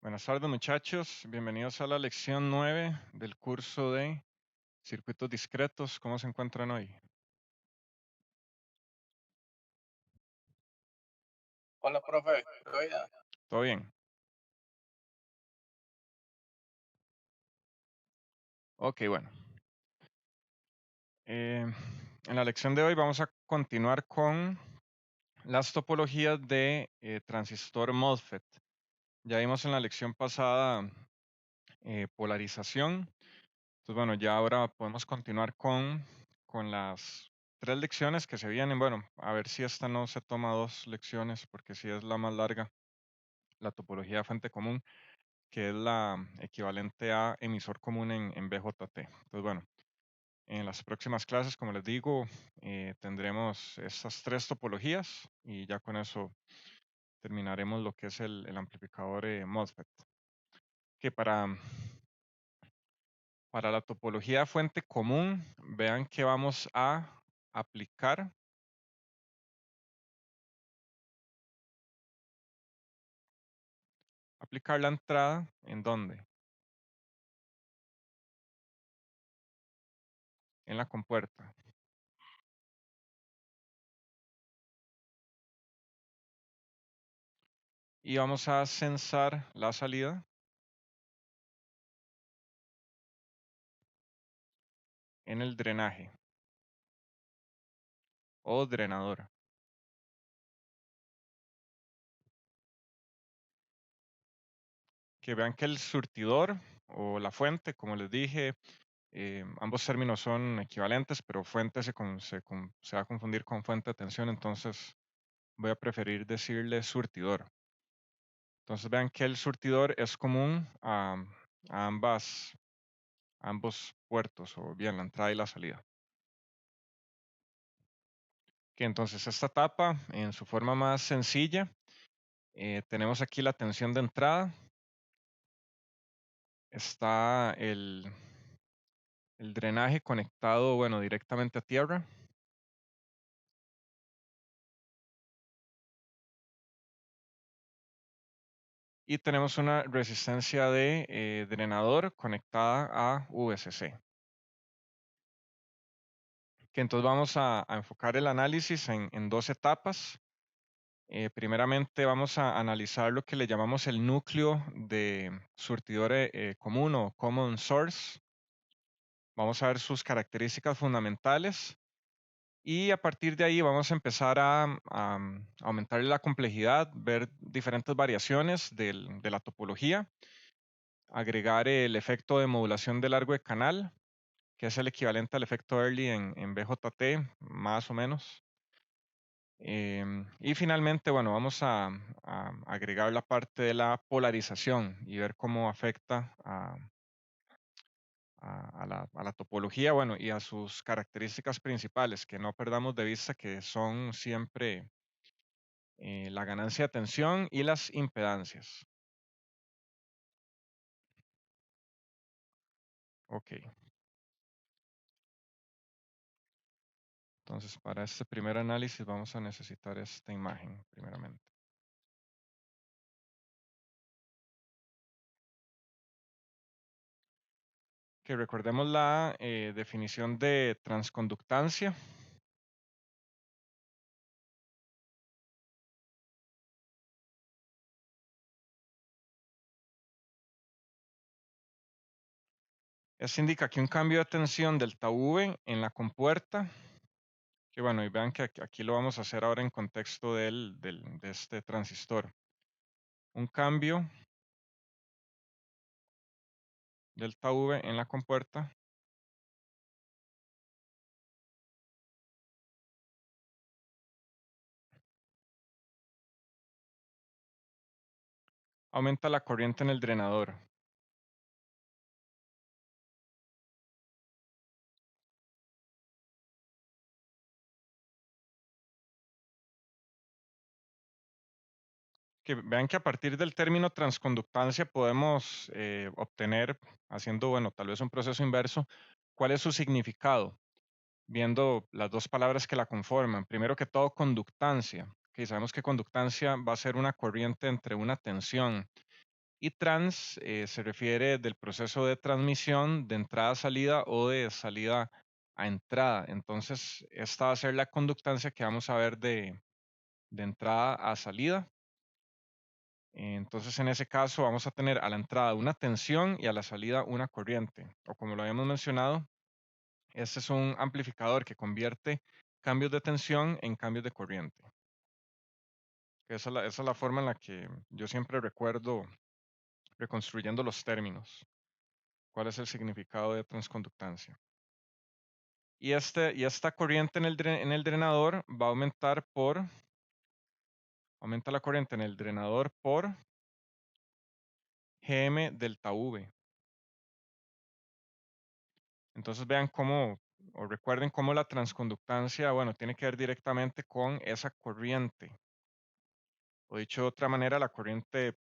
Buenas tardes muchachos, bienvenidos a la lección 9 del curso de circuitos discretos. ¿Cómo se encuentran hoy? Hola, profe. Oiga, ¿Todo bien? Ok, bueno. Eh, en la lección de hoy vamos a continuar con las topologías de transistor MOSFET. Ya vimos en la lección pasada polarización. Entonces, bueno, ya ahora podemos continuar con las tres lecciones que se vienen. Bueno, a ver si esta no se toma dos lecciones, porque si es la más larga, la topología de fuente común, que es la equivalente a emisor común en BJT. Entonces, bueno, en las próximas clases, como les digo, tendremos estas tres topologías y ya con eso terminaremos lo que es el amplificador MOSFET. Que para la topología de fuente común, vean que vamos a aplicar, aplicar la entrada, ¿en dónde? En la compuerta. Y vamos a censar la salida en el drenaje o drenador. Que vean que el surtidor o la fuente, como les dije, ambos términos son equivalentes, pero fuente se va a confundir con fuente de tensión, entonces voy a preferir decirle surtidor. Entonces vean que el surtidor es común a ambos puertos, o bien la entrada y la salida. Que entonces esta etapa, en su forma más sencilla, tenemos aquí la tensión de entrada, está el drenaje conectado, bueno, directamente a tierra. Y tenemos una resistencia de drenador conectada a VCC. Que entonces vamos a enfocar el análisis en dos etapas. Primeramente vamos a analizar lo que le llamamos el núcleo de surtidor común o common source. Vamos a ver sus características fundamentales y a partir de ahí vamos a empezar a aumentar la complejidad, ver diferentes variaciones de la topología, agregar el efecto de modulación de largo de canal, que es el equivalente al efecto Early en BJT, más o menos. Y finalmente, bueno, vamos a agregar la parte de la polarización y ver cómo afecta a la topología, bueno, y a sus características principales, que no perdamos de vista que son siempre la ganancia de tensión y las impedancias. Ok, entonces para este primer análisis vamos a necesitar esta imagen primeramente. Que recordemos la definición de transconductancia. Esto indica que un cambio de tensión delta V en la compuerta, que bueno, y vean que aquí lo vamos a hacer ahora en contexto de este transistor. Un cambio delta V en la compuerta aumenta la corriente en el drenador. Que vean que a partir del término transconductancia podemos obtener, haciendo, bueno, tal vez un proceso inverso, cuál es su significado, viendo las dos palabras que la conforman. Primero que todo, conductancia, que sabemos que conductancia va a ser una corriente entre una tensión. Y trans se refiere del proceso de transmisión de entrada a salida o de salida a entrada. Entonces, esta va a ser la conductancia que vamos a ver de entrada a salida. Entonces, en ese caso, vamos a tener a la entrada una tensión y a la salida una corriente. O como lo habíamos mencionado, este es un amplificador que convierte cambios de tensión en cambios de corriente. Esa es la forma en la que yo siempre recuerdo reconstruyendo los términos. ¿Cuál es el significado de transconductancia? Y esta corriente en el drenador va a aumentar aumenta la corriente en el drenador por Gm delta V. Entonces vean cómo, o recuerden cómo la transconductancia, bueno, tiene que ver directamente con esa corriente. O dicho de otra manera, la corriente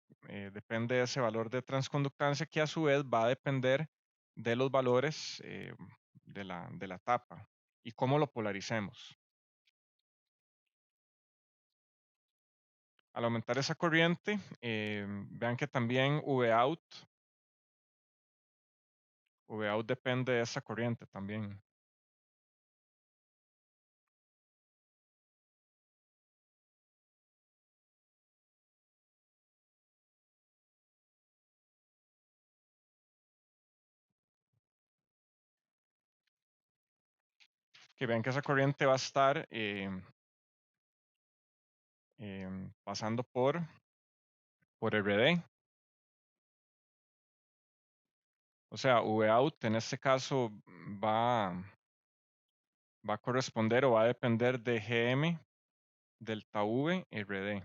depende de ese valor de transconductancia que a su vez va a depender de los valores de la tapa y cómo lo polaricemos. Al aumentar esa corriente, vean que también Vout depende de esa corriente también. Que vean que esa corriente va a estar pasando por RD. O sea, Vout en este caso va a corresponder o va a depender de Gm delta V RD.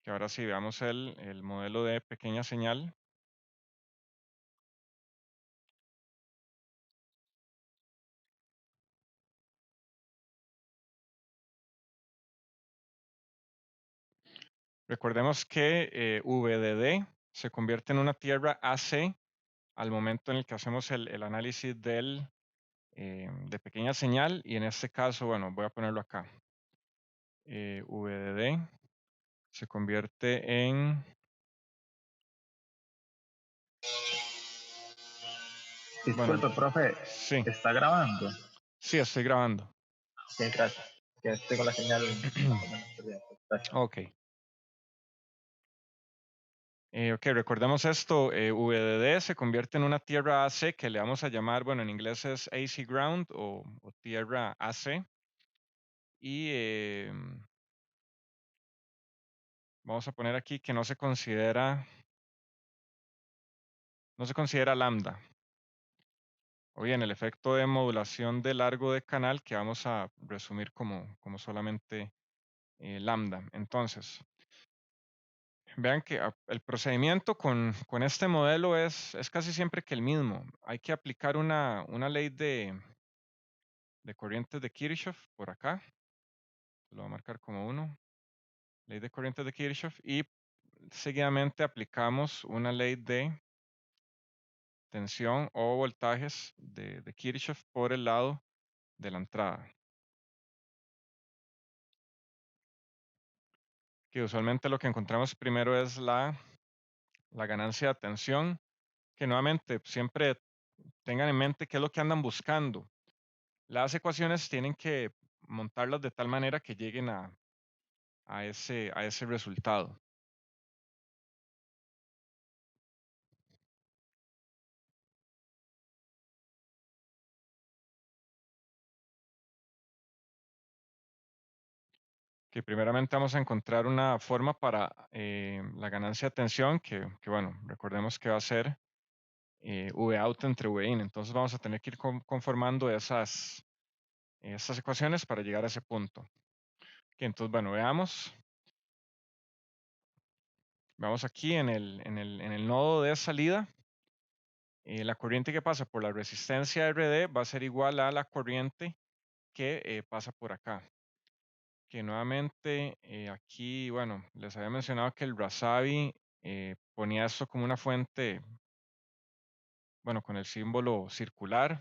Que ahora sí veamos el modelo de pequeña señal. Recordemos que VDD se convierte en una tierra AC al momento en el que hacemos el análisis de pequeña señal y en este caso, bueno, voy a ponerlo acá. VDD se convierte en... Bueno, Disculpe, profe, sí, ¿está grabando? sí, estoy grabando. Sí, gracias. Que estoy con la señal más o menos pendiente. Gracias. Ok. Ok, recordemos esto, VDD se convierte en una tierra AC que le vamos a llamar, bueno, en inglés es AC ground o tierra AC. Y vamos a poner aquí que no se considera lambda. O bien, el efecto de modulación de largo de canal que vamos a resumir como solamente lambda. Entonces, vean que el procedimiento con este modelo es casi siempre que el mismo. Hay que aplicar una ley de corrientes de Kirchhoff por acá. Lo voy a marcar como 1. Ley de corrientes de Kirchhoff. Y seguidamente aplicamos una ley de tensión o voltajes de Kirchhoff por el lado de la entrada. Que usualmente lo que encontramos primero es la ganancia de tensión, que nuevamente siempre tengan en mente qué es lo que andan buscando. Las ecuaciones tienen que montarlas de tal manera que lleguen a ese resultado. Que primeramente vamos a encontrar una forma para la ganancia de tensión, que bueno, recordemos que va a ser V out entre V in. Entonces vamos a tener que ir conformando esas ecuaciones para llegar a ese punto. Que entonces, bueno, veamos aquí en el nodo de salida, la corriente que pasa por la resistencia RD va a ser igual a la corriente que pasa por acá. Que nuevamente aquí, bueno, les había mencionado que el Razavi ponía esto como una fuente, bueno, con el símbolo circular.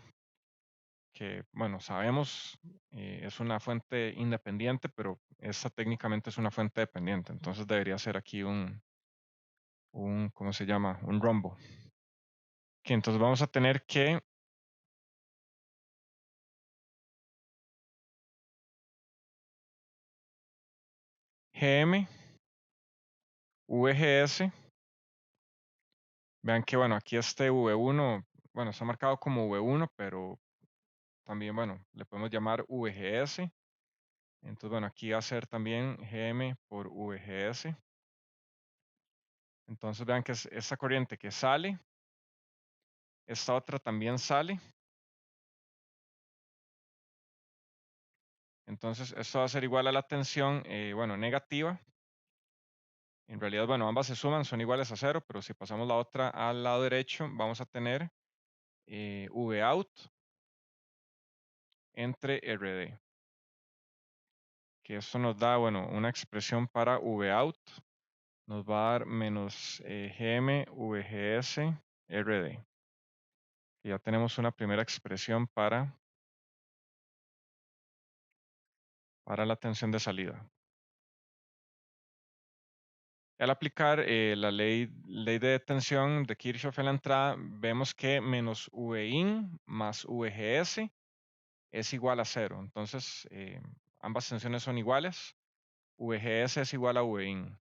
que, bueno, sabemos es una fuente independiente, pero esta técnicamente es una fuente dependiente. Entonces debería ser aquí ¿cómo se llama? Un rombo. Que entonces vamos a tener que GM, VGS. Vean que, bueno, aquí este V1, bueno, está marcado como V1, pero también, bueno, le podemos llamar VGS. Entonces, bueno, aquí va a ser también GM por VGS. Entonces, vean que es esta corriente que sale, esta otra también sale. Entonces, esto va a ser igual a la tensión, bueno, negativa. En realidad, bueno, ambas se suman, son iguales a cero, pero si pasamos la otra al lado derecho, vamos a tener V out entre RD. Que esto nos da, bueno, una expresión para V out. Nos va a dar menos GM VGS RD. Y ya tenemos una primera expresión para la tensión de salida. Al aplicar la ley de tensión de Kirchhoff en la entrada, vemos que menos Vin más VGS es igual a cero. Entonces, ambas tensiones son iguales. VGS es igual a Vin.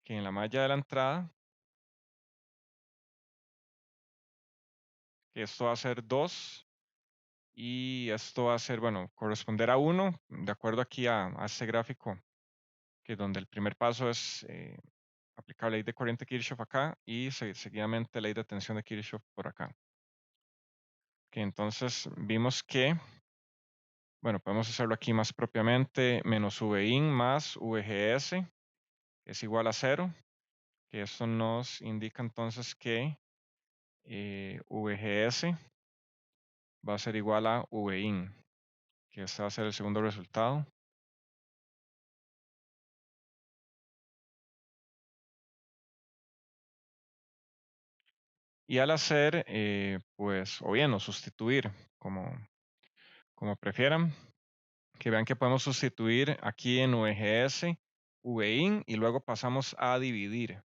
Que en la malla de la entrada, que esto va a ser 2 y esto va a ser, bueno, corresponder a 1, de acuerdo aquí a este gráfico, que donde el primer paso es aplicar ley de corriente Kirchhoff acá y seguidamente ley de tensión de Kirchhoff por acá. Que entonces vimos que, bueno, podemos hacerlo aquí más propiamente, menos Vin más VGS es igual a 0, que esto nos indica entonces que VGS va a ser igual a Vin, que este va a ser el segundo resultado. Y al hacer, pues, o bien, o sustituir, como prefieran, que vean que podemos sustituir aquí en VGS, Vin, y luego pasamos a dividir.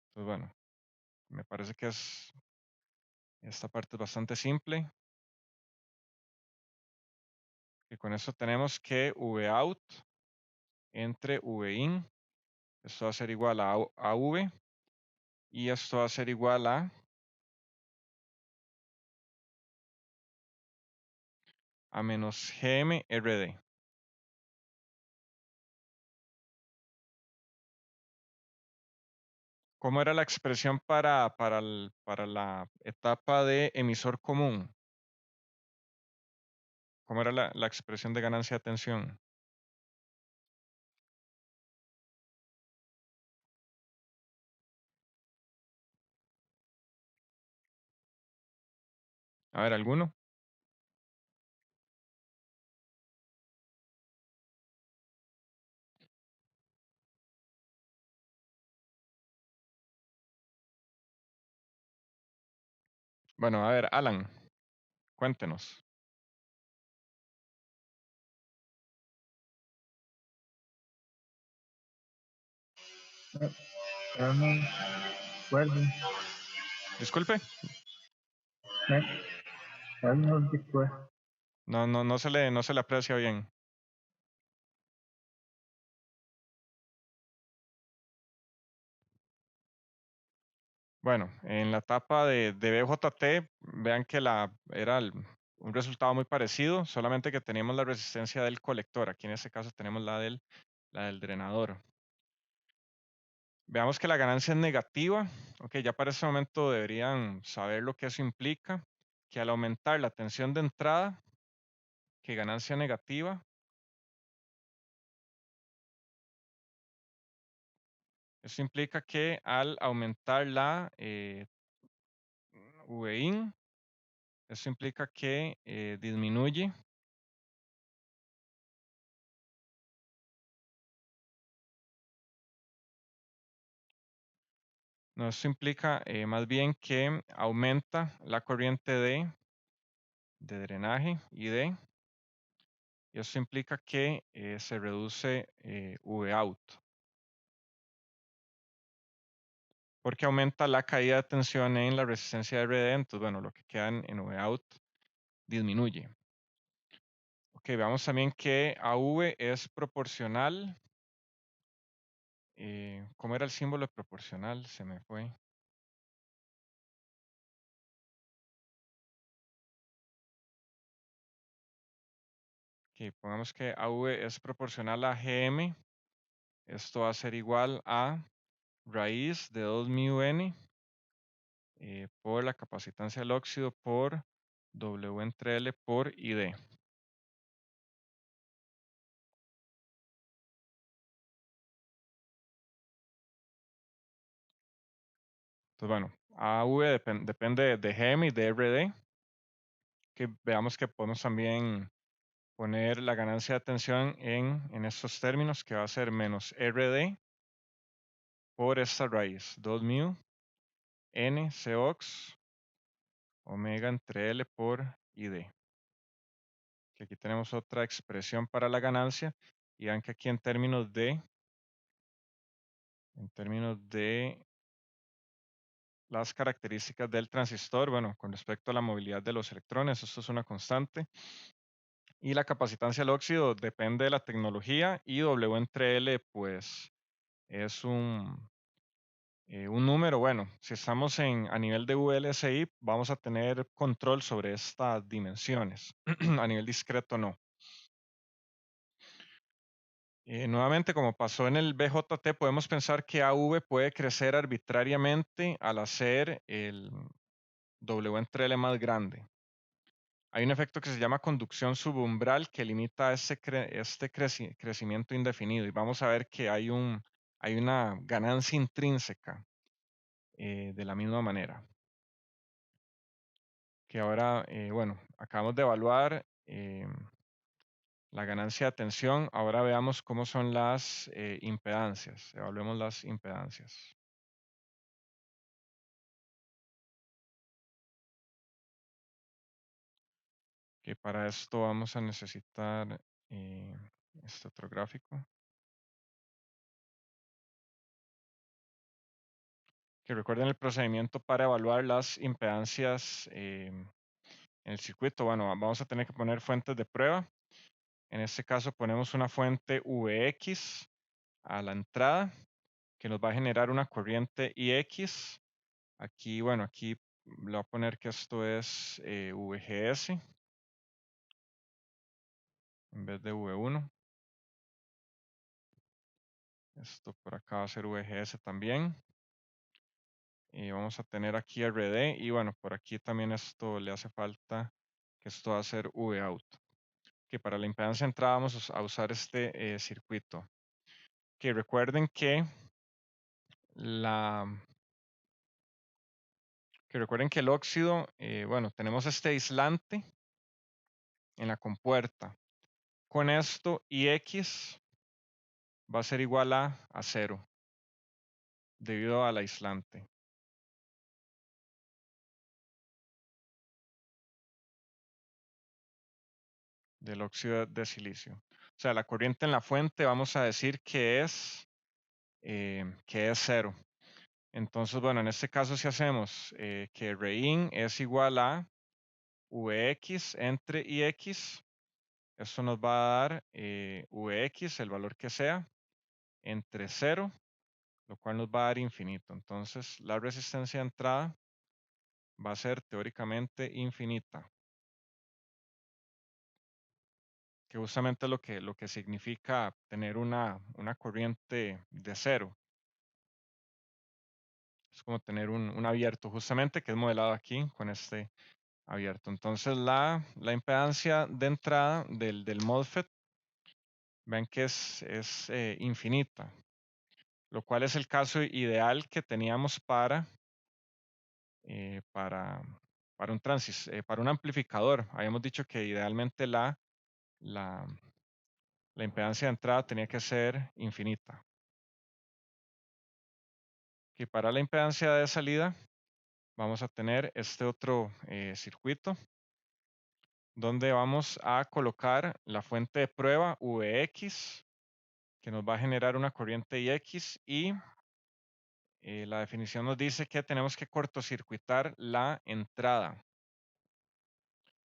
Entonces, bueno, me parece que esta parte es bastante simple. Y con esto tenemos que Vout entre Vin, esto va a ser igual a V, y esto va a ser igual a menos GMRD. ¿Cómo era la expresión para la etapa de emisor común? ¿Cómo era la expresión de ganancia de tensión? A ver, ¿alguno? Bueno, a ver, Alan, cuéntenos. Pero no recuerdo. Disculpe, No después. no se le aprecia bien. Bueno, en la etapa de BJT, vean que era un resultado muy parecido, solamente que teníamos la resistencia del colector. Aquí en este caso tenemos la del drenador. Veamos que la ganancia es negativa. Ok, ya para ese momento deberían saber lo que eso implica. Que al aumentar la tensión de entrada, que ganancia negativa, eso implica que al aumentar la Vin, eso implica que disminuye No, esto implica más bien que aumenta la corriente de drenaje ID, y eso implica que se reduce V out, porque aumenta la caída de tensión en la resistencia de RD, entonces bueno, lo que queda en V out disminuye. Ok, veamos también que AV es proporcional. ¿Cómo era el símbolo de proporcional? Se me fue. Ok, pongamos que AV es proporcional a GM. Esto va a ser igual a raíz de 2 mu n por la capacitancia del óxido por W entre L por ID. Entonces, bueno, AV depende de GM y de RD. Que veamos que podemos también poner la ganancia de tensión en estos términos, que va a ser menos RD por esta raíz, 2 mu n Cox omega entre L por ID. Que aquí tenemos otra expresión para la ganancia, y vean que aquí en términos de las características del transistor, bueno, con respecto a la movilidad de los electrones, esto es una constante. Y la capacitancia del óxido depende de la tecnología, y W entre L, pues, es un número. Bueno, si estamos a nivel de VLSI, vamos a tener control sobre estas dimensiones. A nivel discreto, no. Nuevamente, como pasó en el BJT, podemos pensar que AV puede crecer arbitrariamente al hacer el W entre L más grande. Hay un efecto que se llama conducción subumbral que limita este crecimiento indefinido, y vamos a ver que hay una ganancia intrínseca de la misma manera. Que ahora, bueno, acabamos de evaluar la ganancia de tensión. Ahora veamos cómo son las impedancias. Evaluemos las impedancias. Que para esto vamos a necesitar este otro gráfico. Que recuerden el procedimiento para evaluar las impedancias en el circuito. Bueno, vamos a tener que poner fuentes de prueba. En este caso ponemos una fuente Vx a la entrada, que nos va a generar una corriente Ix. Aquí, bueno, aquí le voy a poner que esto es VGS en vez de V1. Esto por acá va a ser VGS también. Y vamos a tener aquí RD, y bueno, por aquí también esto le hace falta que esto va a ser Vout. Que para la impedancia de entrada vamos a usar este circuito. Que recuerden la, que el óxido, bueno, tenemos este aislante en la compuerta. Con esto, Ix va a ser igual a 0 debido al aislante del óxido de silicio. O sea, la corriente en la fuente vamos a decir que es 0. Entonces, bueno, en este caso si hacemos que Rein es igual a Vx entre Ix, esto nos va a dar Vx, el valor que sea, entre 0, lo cual nos va a dar infinito. Entonces, la resistencia de entrada va a ser teóricamente infinita, que justamente es lo que significa tener una corriente de 0. Es como tener un abierto, justamente, que es modelado aquí con este abierto. Entonces, la impedancia de entrada del MOSFET, ven que es infinita, lo cual es el caso ideal que teníamos eh, para, para un amplificador. Habíamos dicho que idealmente la, la impedancia de entrada tenía que ser infinita. Y para la impedancia de salida vamos a tener este otro circuito donde vamos a colocar la fuente de prueba Vx que nos va a generar una corriente Ix y la definición nos dice que tenemos que cortocircuitar la entrada.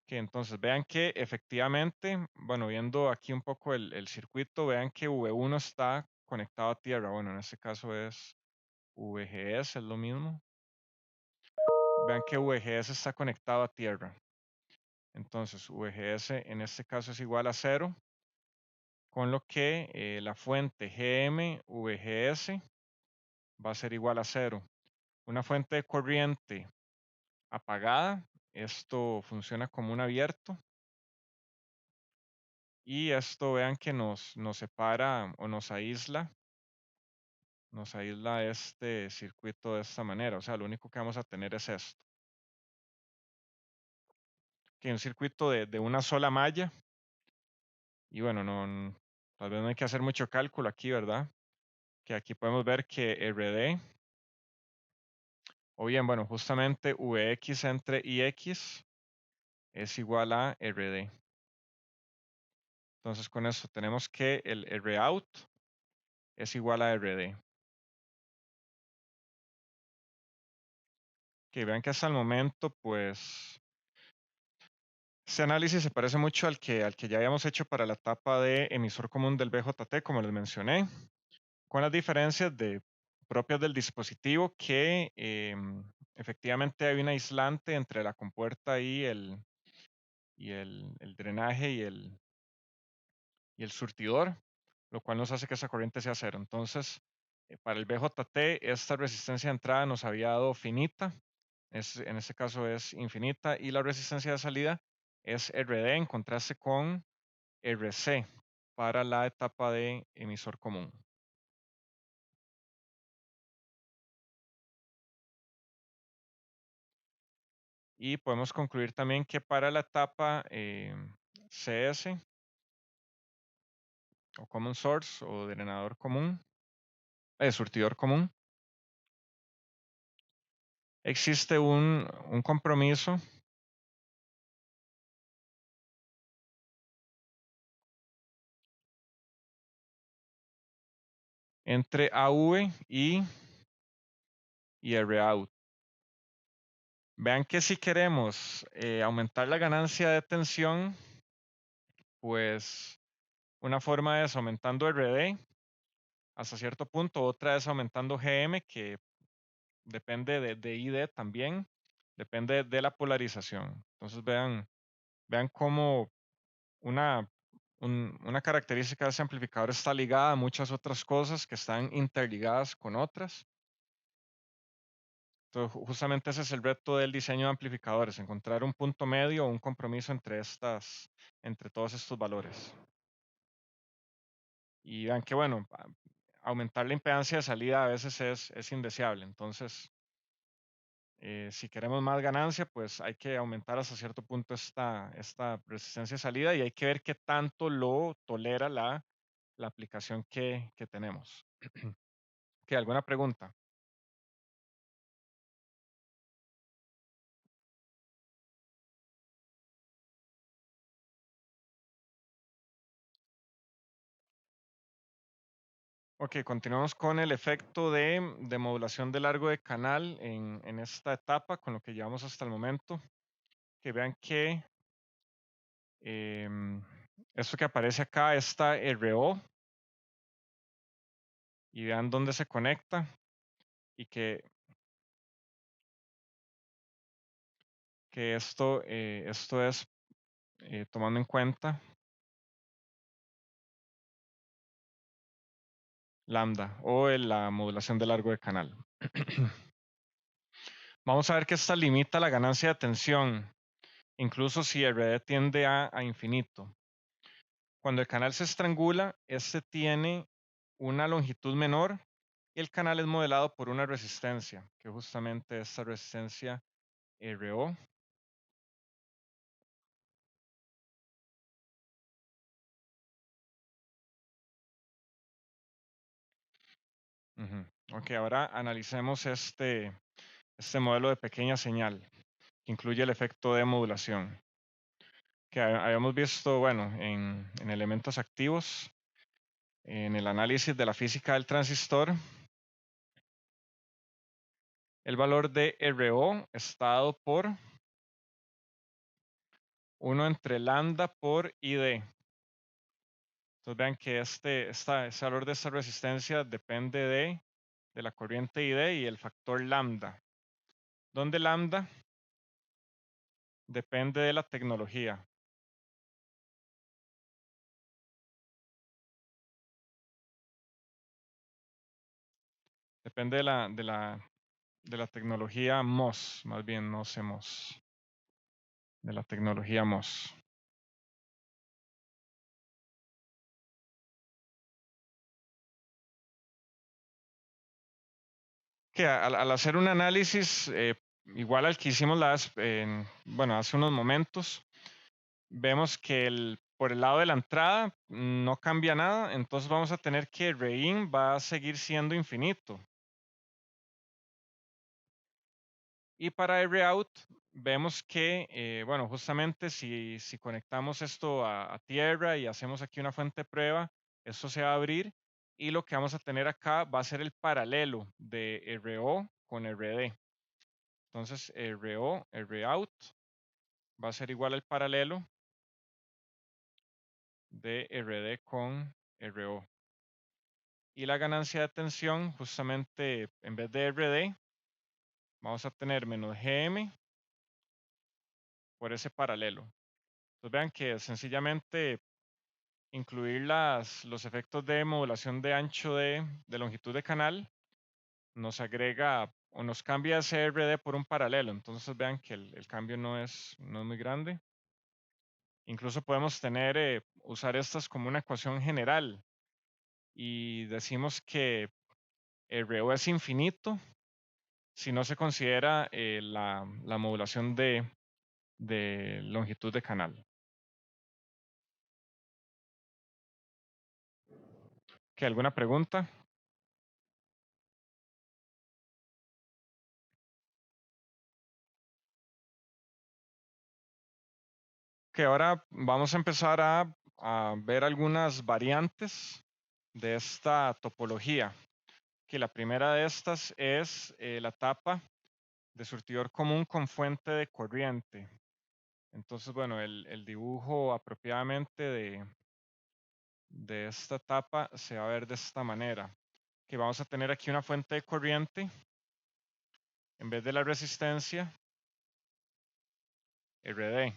Que entonces vean que efectivamente, bueno, viendo aquí un poco el circuito, vean que V1 está conectado a tierra. Bueno, en este caso es VGS, es lo mismo. Vean que VGS está conectado a tierra. Entonces, VGS en este caso es igual a 0, con lo que la fuente GM VGS va a ser igual a 0. Una fuente de corriente apagada, esto funciona como un abierto. Y esto vean que nos separa o nos aísla este circuito de esta manera. O sea, lo único que vamos a tener es esto. Que un circuito de una sola malla. Y bueno, tal vez no hay que hacer mucho cálculo aquí, ¿verdad? Que aquí podemos ver que RD, o bien, bueno, justamente Vx entre Ix es igual a RD. Entonces con eso tenemos que el Rout es igual a RD. Que vean que hasta el momento, pues, este análisis se parece mucho al que ya habíamos hecho para la etapa de emisor común del BJT, como les mencioné, con las diferencias propias del dispositivo que efectivamente hay un aislante entre la compuerta y el drenaje y el surtidor, lo cual nos hace que esa corriente sea cero. Entonces, para el BJT, esta resistencia de entrada nos había dado finita, en este caso es infinita, y la resistencia de salida es RD en contraste con RC para la etapa de emisor común. Y podemos concluir también que para la etapa CS o Common Source o drenador común, surtidor común, existe un compromiso entre AV y ROUT. Vean que si queremos aumentar la ganancia de tensión, pues una forma es aumentando RD hasta cierto punto, otra es aumentando GM, que depende de ID también, depende de la polarización. Entonces vean cómo una, una característica de ese amplificador está ligada a muchas otras cosas que están interligadas con otras. Entonces, justamente ese es el reto del diseño de amplificadores, encontrar un punto medio o un compromiso entre todos estos valores. Y vean que bueno, aumentar la impedancia de salida a veces es indeseable. Entonces, si queremos más ganancia, pues hay que aumentar hasta cierto punto esta resistencia de salida y hay que ver qué tanto lo tolera la aplicación que tenemos. ¿Qué, alguna pregunta? Ok, continuamos con el efecto de modulación de largo de canal en esta etapa, con lo que llevamos hasta el momento. Que vean que esto que aparece acá está RO y vean dónde se conecta y que esto es tomando en cuenta lambda o la modulación de largo de canal. Vamos a ver que esta limita la ganancia de tensión, incluso si RD tiende a infinito. Cuando el canal se estrangula, este tiene una longitud menor y el canal es modelado por una resistencia, que justamente esta resistencia RO. Ok, ahora analicemos este modelo de pequeña señal, que incluye el efecto de modulación, que habíamos visto, bueno, en elementos activos, en el análisis de la física del transistor. El valor de RO está dado por 1 entre lambda por ID. Entonces vean que ese valor de esta resistencia depende de la corriente ID y el factor lambda, donde lambda depende de la tecnología. Depende de la tecnología MOS, más bien no CMOS, de la tecnología MOS. Que al hacer un análisis igual al que hicimos bueno, hace unos momentos, vemos que por el lado de la entrada no cambia nada, entonces vamos a tener que Rein va a seguir siendo infinito. Y para Rout vemos que, bueno, justamente si conectamos esto a tierra y hacemos aquí una fuente de prueba, esto se va a abrir y lo que vamos a tener acá va a ser el paralelo de RO con RD. Entonces, RO, Rout va a ser igual al paralelo de RD con RO. Y la ganancia de tensión, justamente en vez de RD, vamos a tener menos GM por ese paralelo. Entonces vean que sencillamente incluir los efectos de modulación de ancho de longitud de canal nos agrega o nos cambia ese RD por un paralelo. Entonces vean que el cambio no es muy grande. Incluso podemos usar estas como una ecuación general y decimos que RO es infinito si no se considera la modulación de longitud de canal. ¿Qué, alguna pregunta? Que ahora vamos a empezar a ver algunas variantes de esta topología. Que la primera de estas es la tapa de surtidor común con fuente de corriente. Entonces, bueno, el dibujo apropiadamente de esta tapa se va a ver de esta manera. Que vamos a tener aquí una fuente de corriente en vez de la resistencia RD.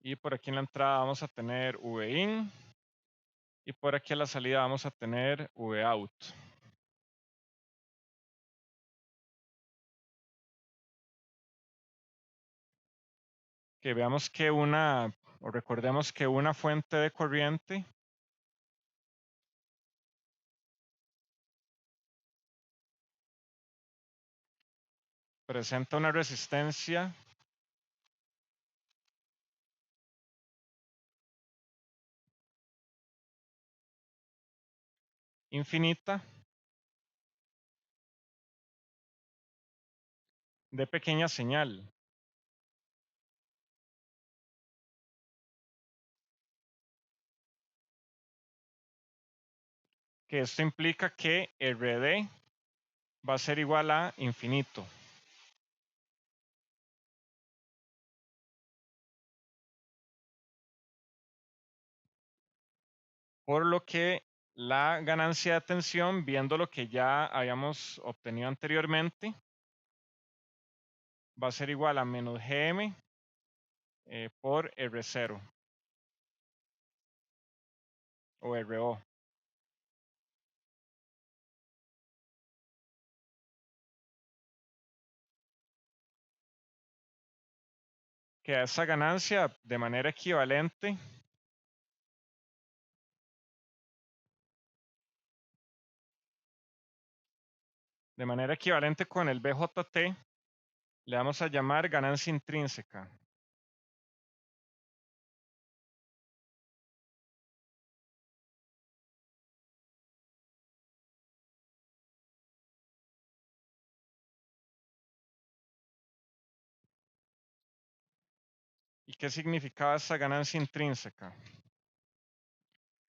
Y por aquí en la entrada vamos a tener Vin y por aquí a la salida vamos a tener Vout. Que veamos que o recordemos que una fuente de corriente presenta una resistencia infinita de pequeña señal. Que esto implica que RD va a ser igual a infinito. Por lo que la ganancia de tensión, viendo lo que ya habíamos obtenido anteriormente, va a ser igual a menos Gm por R0 o RO. Que a esa ganancia de manera equivalente De manera equivalente con el BJT, le vamos a llamar ganancia intrínseca. ¿Y qué significaba esa ganancia intrínseca?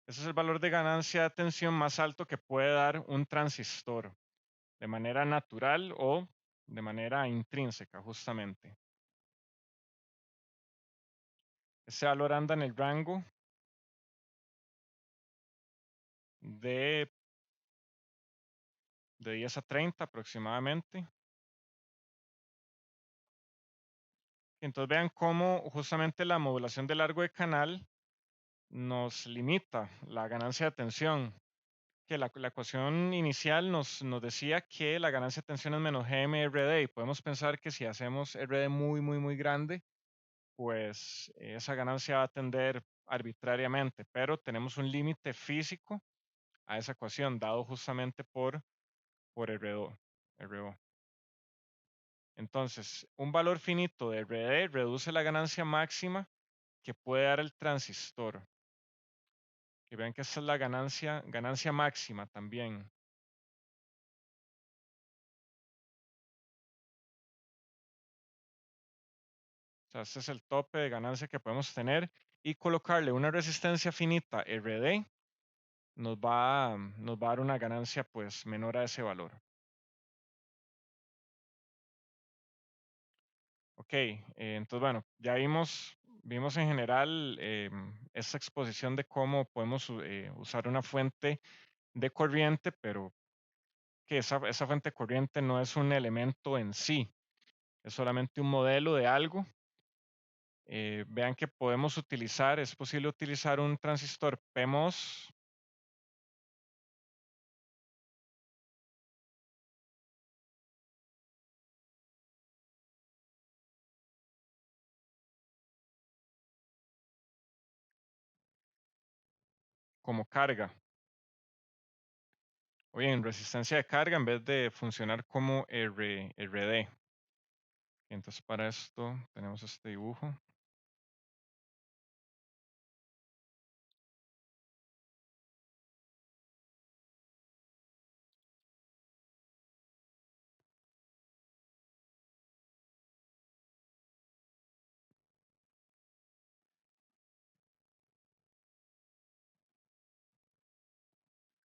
Ese es el valor de ganancia de tensión más alto que puede dar un transistor, de manera natural o de manera intrínseca, justamente. Ese valor anda en el rango de 10 a 30 aproximadamente. Entonces vean cómo justamente la modulación de largo de canal nos limita la ganancia de tensión. Que la ecuación inicial nos decía que la ganancia de tensión es menos GMRD y podemos pensar que si hacemos RD muy grande, pues esa ganancia va a tender arbitrariamente, pero tenemos un límite físico a esa ecuación dado justamente por RO. Entonces, un valor finito de RD reduce la ganancia máxima que puede dar el transistor. Que vean que esta es la ganancia máxima también. O sea, este es el tope de ganancia que podemos tener y colocarle una resistencia finita RD nos va a dar una ganancia pues menor a ese valor. Ok, entonces bueno, ya vimos en general esta exposición de cómo podemos usar una fuente de corriente, pero que esa fuente de corriente no es un elemento en sí, es solamente un modelo de algo. Vean que podemos utilizar, es posible utilizar un transistor PMOS como carga, o bien resistencia de carga en vez de funcionar como RD. Entonces para esto tenemos este dibujo.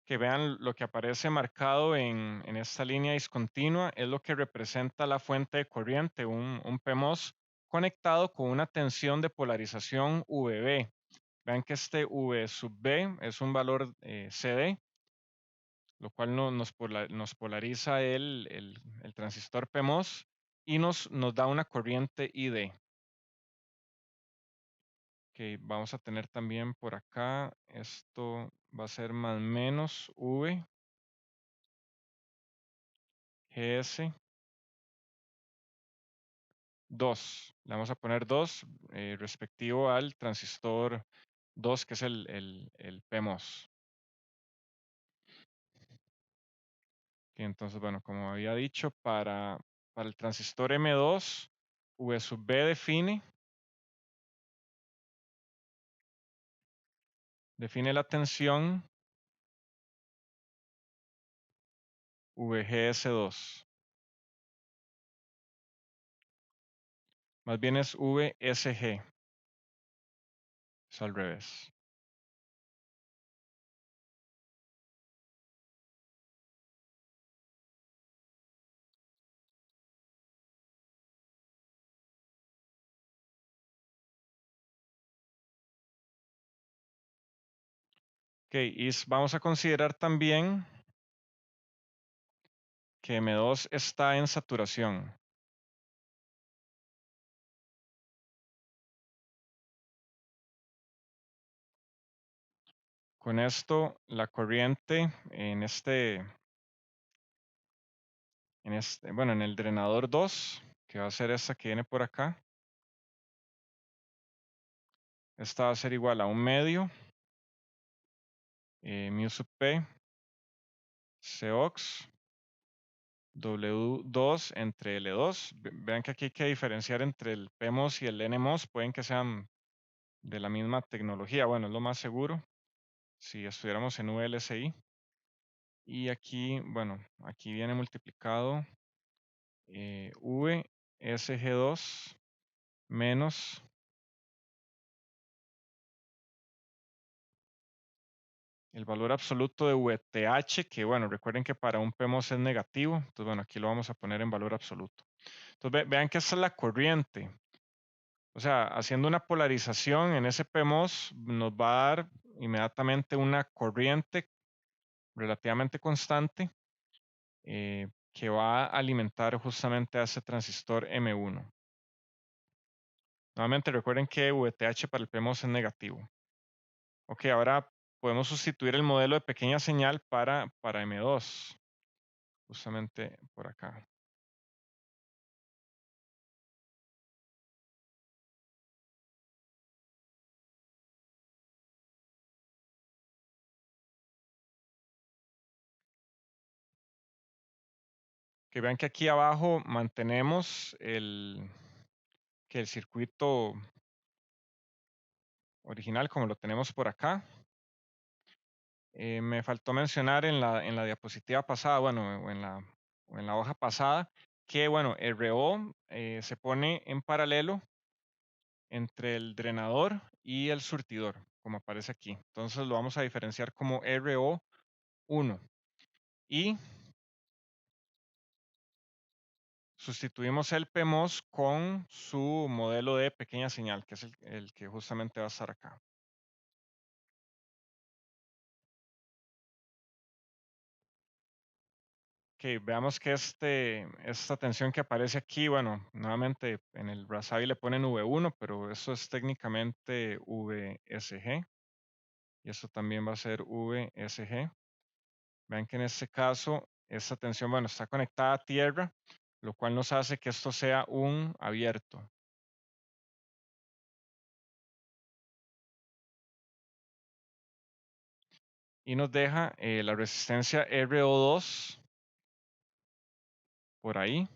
Que vean lo que aparece marcado en esta línea discontinua es lo que representa la fuente de corriente, un PMOS conectado con una tensión de polarización VB. Vean que este V sub B es un valor CD, lo cual nos polariza el transistor PMOS y nos da una corriente ID. Que vamos a tener también por acá, esto va a ser más menos V, GS 2. Le vamos a poner 2 respectivo al transistor 2, que es el PMOS. Que entonces, bueno, como había dicho, para el transistor M2, V sub B define la tensión VGS2. Más bien es VSG. Es al revés. Ok, y vamos a considerar también que M2 está en saturación. Con esto, la corriente bueno, en el drenador 2, que va a ser esta que viene por acá, esta va a ser igual a un medio, mu sub P, Cox, W2 entre L2. Vean que aquí hay que diferenciar entre el PMOS y el NMOS. Pueden que sean de la misma tecnología. Bueno, es lo más seguro si estuviéramos en VLSI. Y aquí, bueno, aquí viene multiplicado VSG2 menos el valor absoluto de VTH, que bueno, recuerden que para un PMOS es negativo. Entonces, bueno, aquí lo vamos a poner en valor absoluto. Entonces, vean que esta es la corriente. O sea, haciendo una polarización en ese PMOS nos va a dar inmediatamente una corriente relativamente constante que va a alimentar justamente a ese transistor M1. Nuevamente recuerden que VTH para el PMOS es negativo. Ok, ahora podemos sustituir el modelo de pequeña señal para M2, justamente por acá. Que vean que aquí abajo mantenemos que el circuito original como lo tenemos por acá. Me faltó mencionar en la diapositiva pasada, bueno, o en la hoja pasada, que bueno, el RO se pone en paralelo entre el drenador y el surtidor, como aparece aquí. Entonces lo vamos a diferenciar como RO1 y sustituimos el PMOS con su modelo de pequeña señal, que es el que justamente va a estar acá. Ok, veamos que esta tensión que aparece aquí, bueno, nuevamente en el Razavi le ponen V1, pero eso es técnicamente VSG. Y esto también va a ser VSG. Vean que en este caso, esta tensión, bueno, está conectada a tierra, lo cual nos hace que esto sea un abierto. Y nos deja la resistencia RO2 por ahí,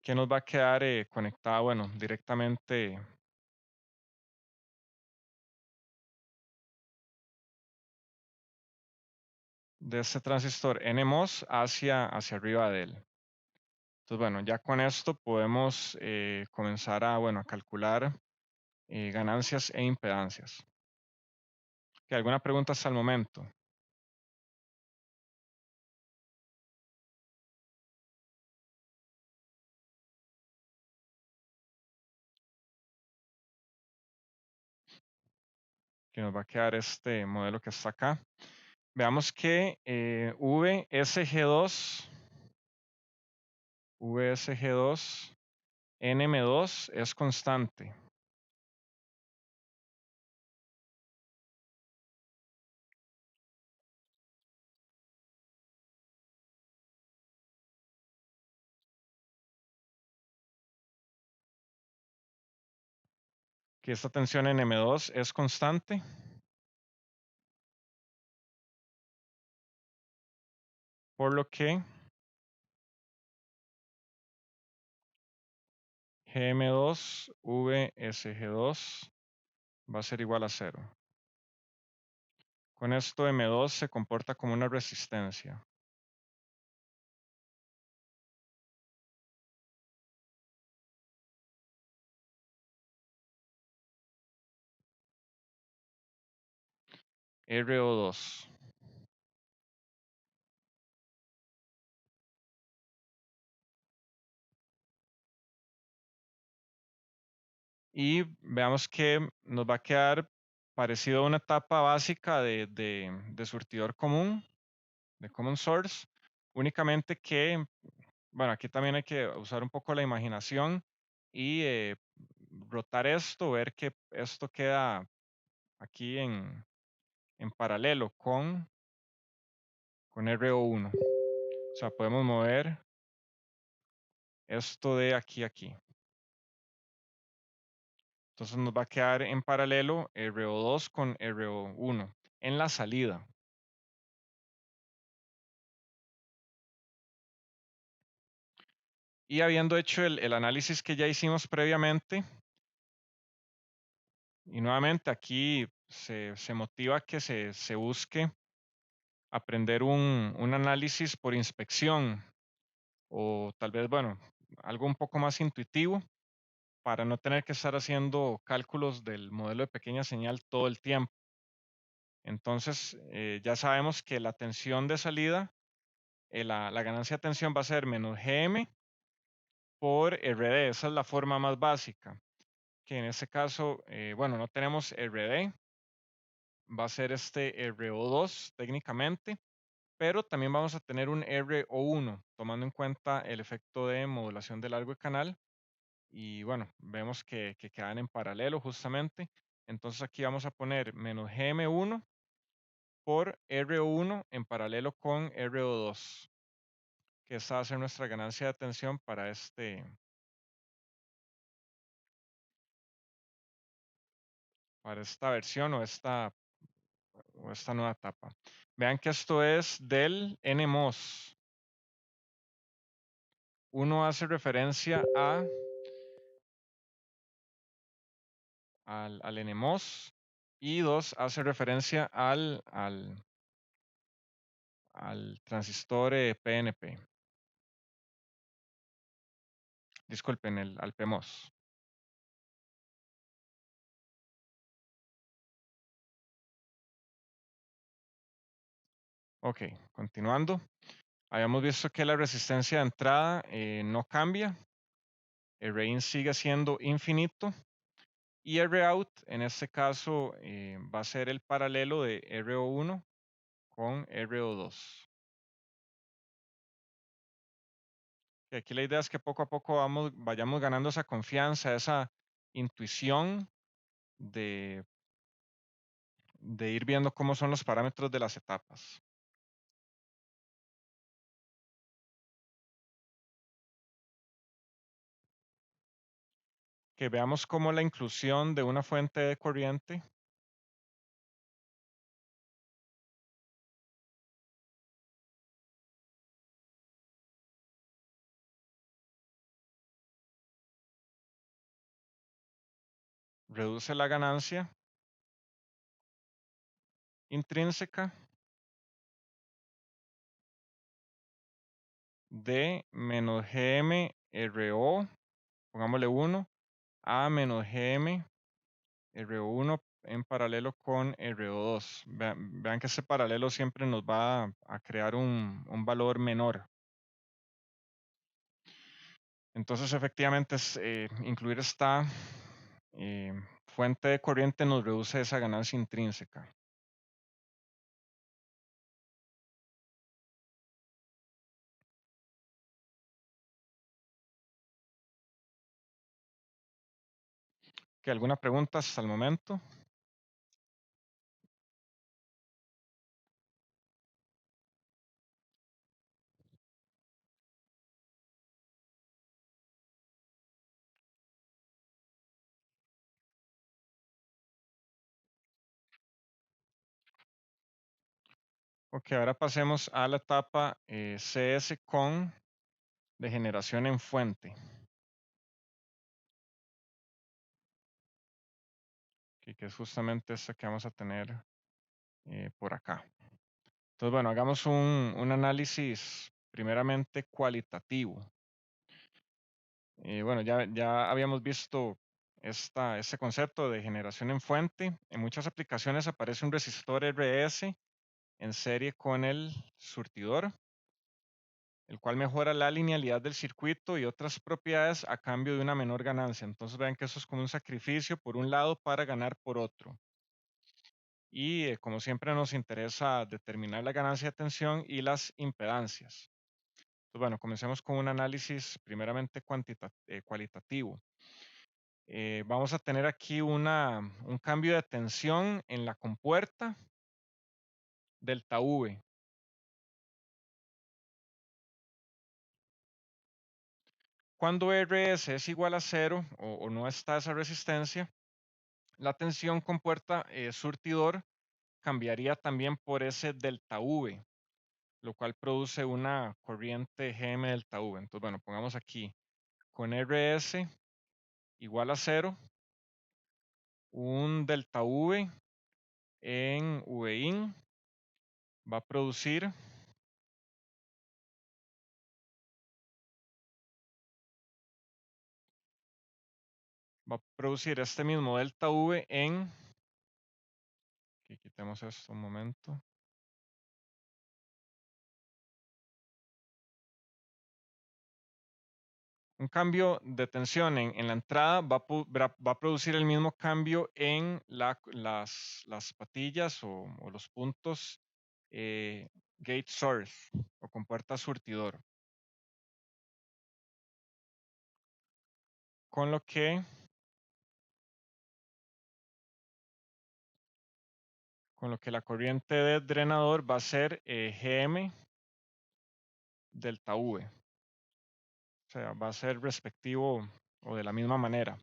que nos va a quedar conectada, bueno, directamente de este transistor NMOS hacia arriba de él. Entonces, bueno, ya con esto podemos comenzar a calcular ganancias e impedancias. ¿Alguna pregunta hasta el momento? Que nos va a quedar este modelo que está acá. Veamos que VSG2, NM2 es constante. Que esta tensión NM2 es constante. Por lo que GM2 VSG2 va a ser igual a 0. Con esto M2 se comporta como una resistencia. RO2. Y veamos que nos va a quedar parecido a una etapa básica de surtidor común, de common source, únicamente que, bueno, aquí también hay que usar un poco la imaginación y rotar esto, ver que esto queda aquí en paralelo con RO1. O sea, podemos mover esto de aquí a aquí. Entonces nos va a quedar en paralelo RO2 con RO1 en la salida. Y habiendo hecho el análisis que ya hicimos previamente, y nuevamente aquí se motiva que se busque aprender un análisis por inspección o tal vez, bueno, algo un poco más intuitivo para no tener que estar haciendo cálculos del modelo de pequeña señal todo el tiempo. Entonces, ya sabemos que la tensión de salida, la ganancia de tensión va a ser menos Gm por RD. Esa es la forma más básica, que en este caso, bueno, no tenemos RD, va a ser este RO2 técnicamente, pero también vamos a tener un RO1, tomando en cuenta el efecto de modulación de largo de canal. Y bueno, vemos que quedan en paralelo justamente. Entonces aquí vamos a poner menos GM1 por RO1 en paralelo con RO2, que esa va a ser nuestra ganancia de tensión para esta versión o esta nueva etapa. Vean que esto es del NMOS. Uno hace referencia al NMOS y dos hace referencia al transistor PNP. Disculpen, al PMOS. Ok, continuando. Habíamos visto que la resistencia de entrada no cambia. El Rein sigue siendo infinito. Y Rout, en este caso, va a ser el paralelo de RO1 con RO2. Y aquí la idea es que poco a poco vayamos ganando esa confianza, esa intuición de, de ir viendo cómo son los parámetros de las etapas. Que veamos cómo la inclusión de una fuente de corriente reduce la ganancia intrínseca de menos GM RO, pongámosle 1, a menos GM RO1 en paralelo con RO2. Vean que este paralelo siempre nos va a crear un valor menor. Entonces, efectivamente, incluir esta fuente de corriente nos reduce esa ganancia intrínseca. ¿Alguna pregunta hasta el momento? Ok, ahora pasemos a la etapa CS con degeneración en fuente, que es justamente esta que vamos a tener por acá. Entonces, bueno, hagamos un análisis primeramente cualitativo. Bueno, ya habíamos visto este concepto de generación en fuente. En muchas aplicaciones aparece un resistor RS en serie con el surtidor, el cual mejora la linealidad del circuito y otras propiedades a cambio de una menor ganancia. Entonces vean que eso es como un sacrificio por un lado para ganar por otro. Y como siempre nos interesa determinar la ganancia de tensión y las impedancias. Entonces, bueno, comencemos con un análisis primeramente cualitativo. Vamos a tener aquí un cambio de tensión en la compuerta delta V. Cuando RS es igual a cero o no está esa resistencia, la tensión compuerta surtidor cambiaría también por ese delta V. lo cual produce una corriente Gm delta V. Entonces, bueno, pongamos aquí con Rs igual a 0, un delta V en Vin va a producir este mismo delta V en, aquí quitemos esto un momento, un cambio de tensión en la entrada va a producir el mismo cambio en las patillas o los puntos gate source o compuerta surtidor. Con lo que la corriente de drenador va a ser Gm delta V. O sea, va a ser respectivo o de la misma manera.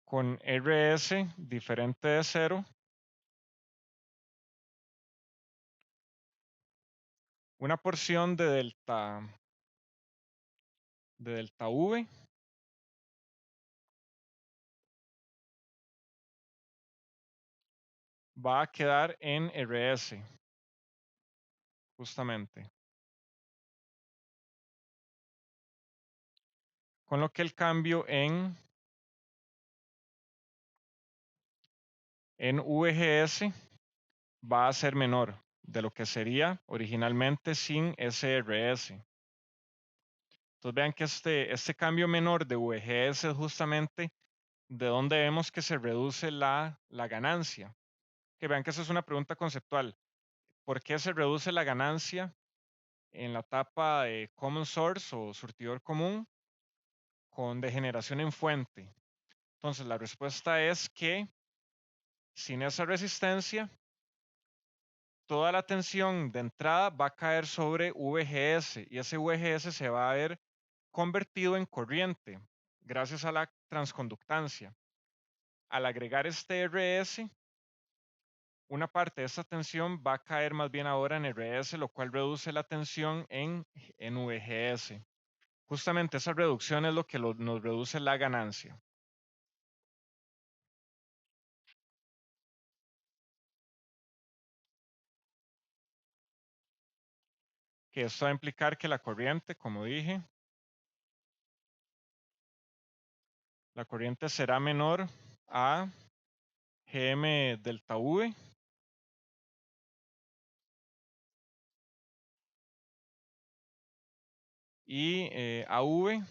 Con Rs diferente de 0, una porción de delta V va a quedar en Rs, justamente. Con lo que el cambio en VGS va a ser menor de lo que sería originalmente sin SRS. Entonces vean que este cambio menor de VGS es justamente de donde vemos que se reduce la ganancia. Que vean que esa es una pregunta conceptual. ¿Por qué se reduce la ganancia en la etapa de common source o surtidor común con degeneración en fuente? Entonces la respuesta es que sin esa resistencia, toda la tensión de entrada va a caer sobre VGS y ese VGS se va a ver convertido en corriente gracias a la transconductancia. Al agregar este RS, una parte de esta tensión va a caer más bien ahora en RS, lo cual reduce la tensión en VGS. Justamente esa reducción es lo que nos reduce la ganancia. Que esto va a implicar que la corriente, como dije, la corriente será menor a Gm delta V y AV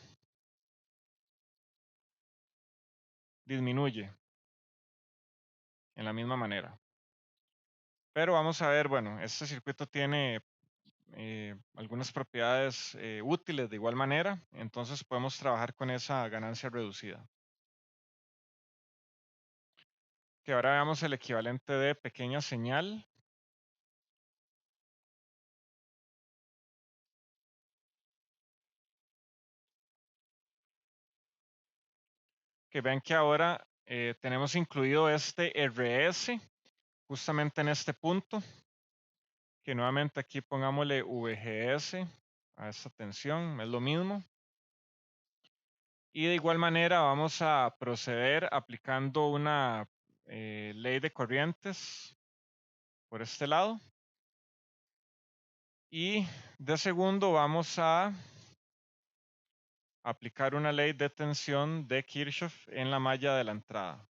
disminuye en la misma manera. Pero vamos a ver, bueno, este circuito tiene algunas propiedades útiles de igual manera, entonces podemos trabajar con esa ganancia reducida. Que ahora veamos el equivalente de pequeña señal. Que vean que ahora tenemos incluido este RS justamente en este punto, que nuevamente aquí pongámosle VGS a esta tensión, es lo mismo. Y de igual manera vamos a proceder aplicando una ley de corrientes por este lado. Y de segundo vamos a aplicar una ley de tensión de Kirchhoff en la malla de la entrada.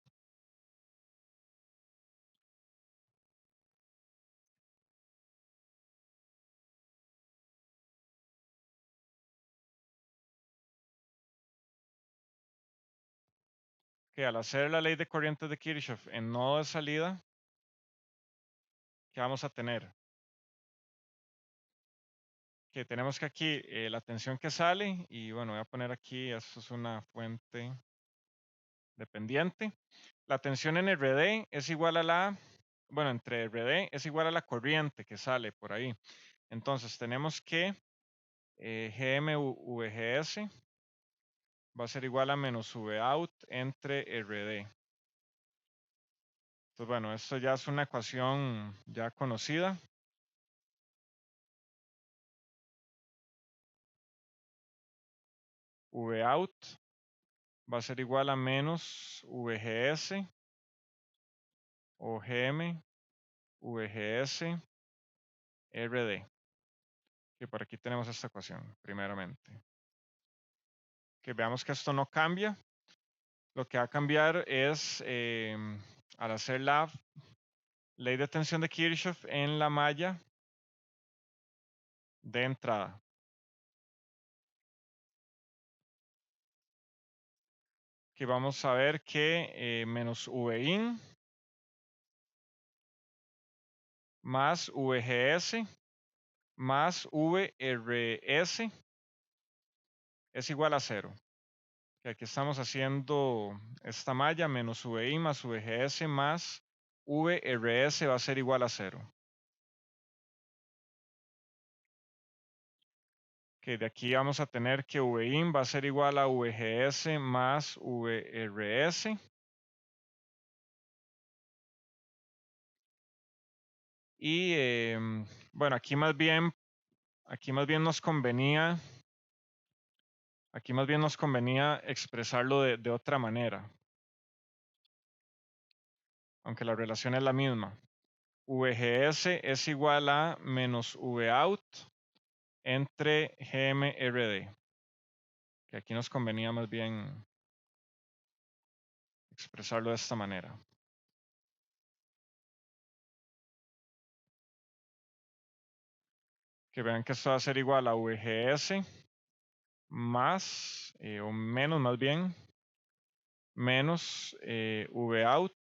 Que al hacer la ley de corrientes de Kirchhoff en nodo de salida, ¿qué vamos a tener? Que tenemos que aquí la tensión que sale, y bueno, voy a poner aquí, esto es una fuente dependiente. La tensión en RD es igual a la, bueno, entre RD es igual a la corriente que sale por ahí. Entonces tenemos que GMVGS va a ser igual a menos Vout entre RD. Entonces, bueno, esto ya es una ecuación ya conocida. Vout va a ser igual a menos VGS o GM VGS RD. Y por aquí tenemos esta ecuación, primeramente. Que veamos que esto no cambia. Lo que va a cambiar es al hacer la ley de tensión de Kirchhoff en la malla de entrada. Aquí vamos a ver que menos Vin más VGS más VRS es igual a 0. Que aquí estamos haciendo esta malla menos VI más VGS más VRS va a ser igual a 0. Que de aquí vamos a tener que Vin va a ser igual a VGS más VRS. Y bueno, aquí más bien nos convenía expresarlo de otra manera, aunque la relación es la misma. VGS es igual a menos Vout entre GMRD. Que aquí nos convenía más bien expresarlo de esta manera. Que vean que esto va a ser igual a VGS más, o menos más bien, menos Vout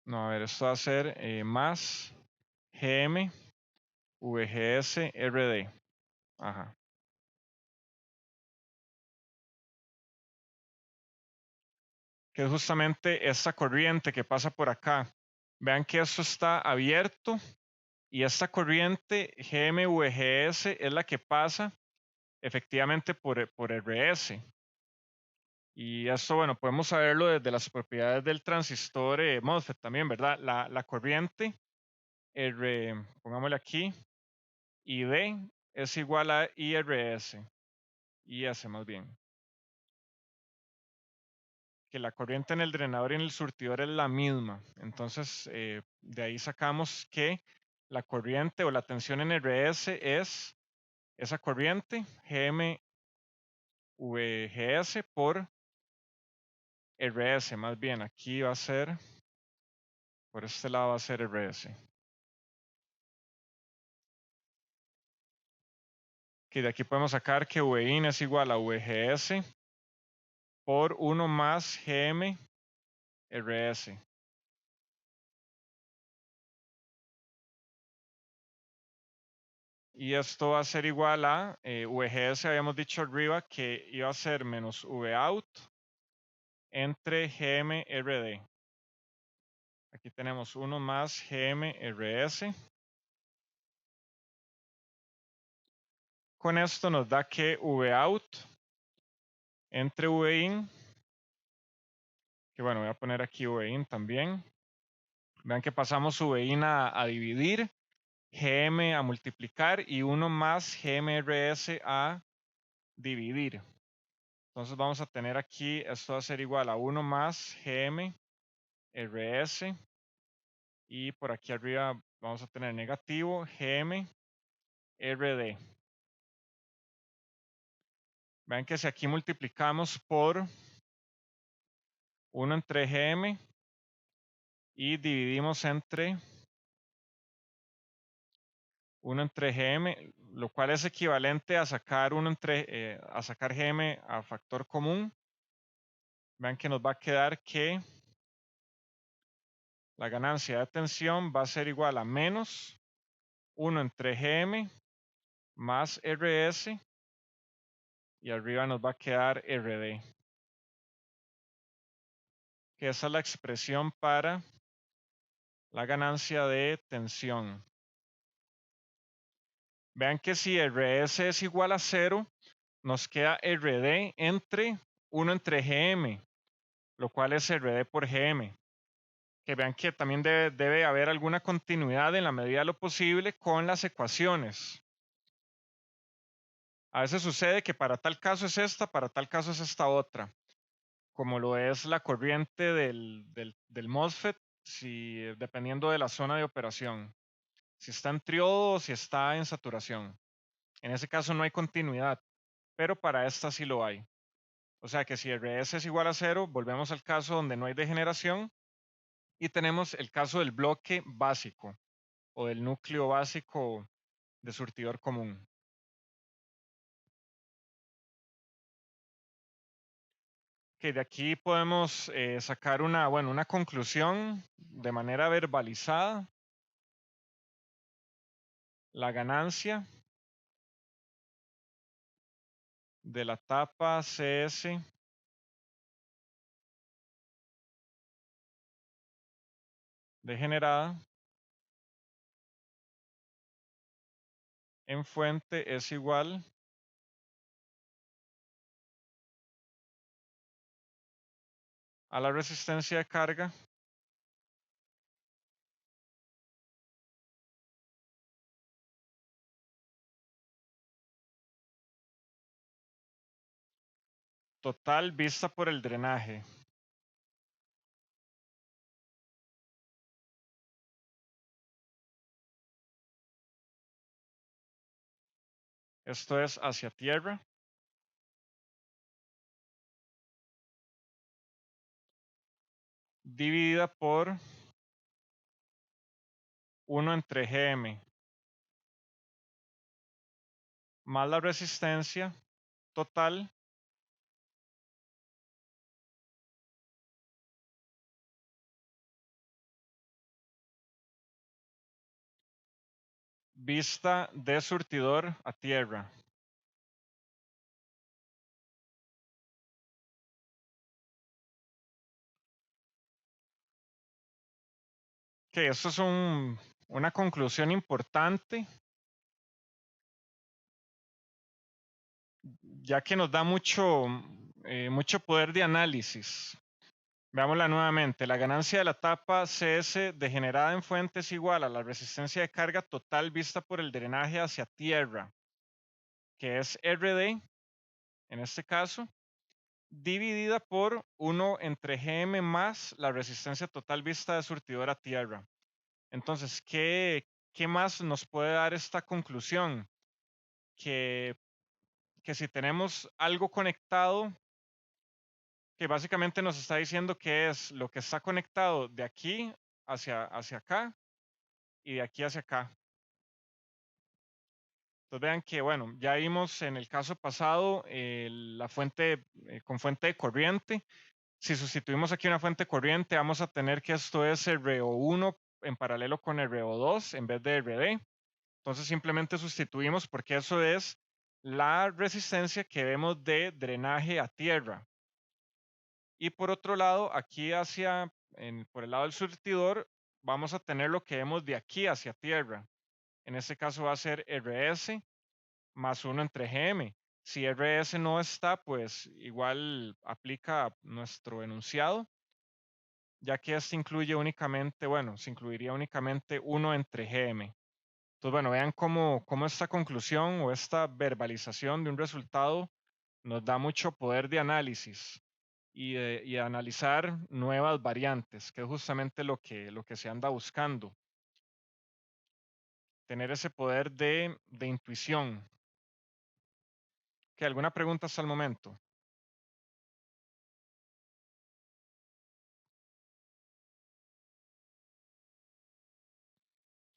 no, a ver, esto va a ser más GM VGS RD. Ajá. Que es justamente esta corriente que pasa por acá. Vean que esto está abierto y esta corriente GM-VGS es la que pasa efectivamente por RS. Y esto, bueno, podemos saberlo desde las propiedades del transistor MOSFET también, ¿verdad? La corriente, pongámosle aquí, ID es igual a IRS, IS más bien. Que la corriente en el drenador y en el surtidor es la misma. Entonces, de ahí sacamos que la corriente o la tensión en RS es esa corriente GM-VGS por RS. Más bien, aquí va a ser, por este lado va a ser RS. Que de aquí podemos sacar que Vin es igual a VGS por 1 más GM RS. Y esto va a ser igual a VGS, habíamos dicho arriba que iba a ser menos Vout entre GMRD. Aquí tenemos 1 más GMRS. Con esto nos da que Vout entre Vin, que bueno, voy a poner aquí Vin también. Vean que pasamos Vin a dividir, GM a multiplicar y 1 más GMRS a dividir. Entonces vamos a tener aquí, esto va a ser igual a 1 más GMRS y por aquí arriba vamos a tener negativo GMRD. Vean que si aquí multiplicamos por 1 entre GM y dividimos entre 1 entre GM, lo cual es equivalente a sacar a sacar GM a factor común. Vean que nos va a quedar que la ganancia de tensión va a ser igual a menos 1 entre GM más RS y arriba nos va a quedar RD. Que esa es la expresión para la ganancia de tensión. Vean que si RS es igual a 0, nos queda RD entre 1 entre GM, lo cual es RD por GM. que vean que también debe haber alguna continuidad en la medida de lo posible con las ecuaciones. A veces sucede que para tal caso es esta, para tal caso es esta otra, como lo es la corriente del MOSFET, dependiendo de la zona de operación, si está en triodo o si está en saturación. En ese caso no hay continuidad, pero para esta sí lo hay. O sea que si RS es igual a cero, volvemos al caso donde no hay degeneración y tenemos el caso del bloque básico o del núcleo básico de surtidor común. Que de aquí podemos sacar una conclusión de manera verbalizada. La ganancia de la tapa CS degenerada en fuente es igual a la resistencia de carga total vista por el drenaje. Esto es hacia tierra, dividida por 1 entre Gm, más la resistencia total vista de surtidor a tierra. Que esto es una conclusión importante, ya que nos da mucho poder de análisis. Veámosla nuevamente. La ganancia de la tapa CS degenerada en fuente es igual a la resistencia de carga total vista por el drenaje hacia tierra, que es RD, en este caso, dividida por 1 entre Gm más la resistencia total vista de surtidor a tierra. Entonces, ¿qué más nos puede dar esta conclusión? Que, que si tenemos algo conectado, que básicamente nos está diciendo que es lo que está conectado de aquí hacia acá y de aquí hacia acá. Entonces vean que, bueno, ya vimos en el caso pasado la fuente con fuente de corriente. Si sustituimos aquí una fuente corriente, vamos a tener que esto es RO1 en paralelo con RO2 en vez de RD. Entonces simplemente sustituimos porque eso es la resistencia que vemos de drenaje a tierra. Y por otro lado, aquí por el lado del surtidor, vamos a tener lo que vemos de aquí hacia tierra. En este caso va a ser RS más 1 entre GM. Si RS no está, pues igual aplica nuestro enunciado, ya que este incluye únicamente, bueno, se incluiría únicamente 1 entre GM. Entonces, bueno, vean cómo esta conclusión o esta verbalización de un resultado nos da mucho poder de análisis y de analizar nuevas variantes, que es justamente lo que se anda buscando. Tener ese poder de intuición. ¿Que alguna pregunta hasta el momento?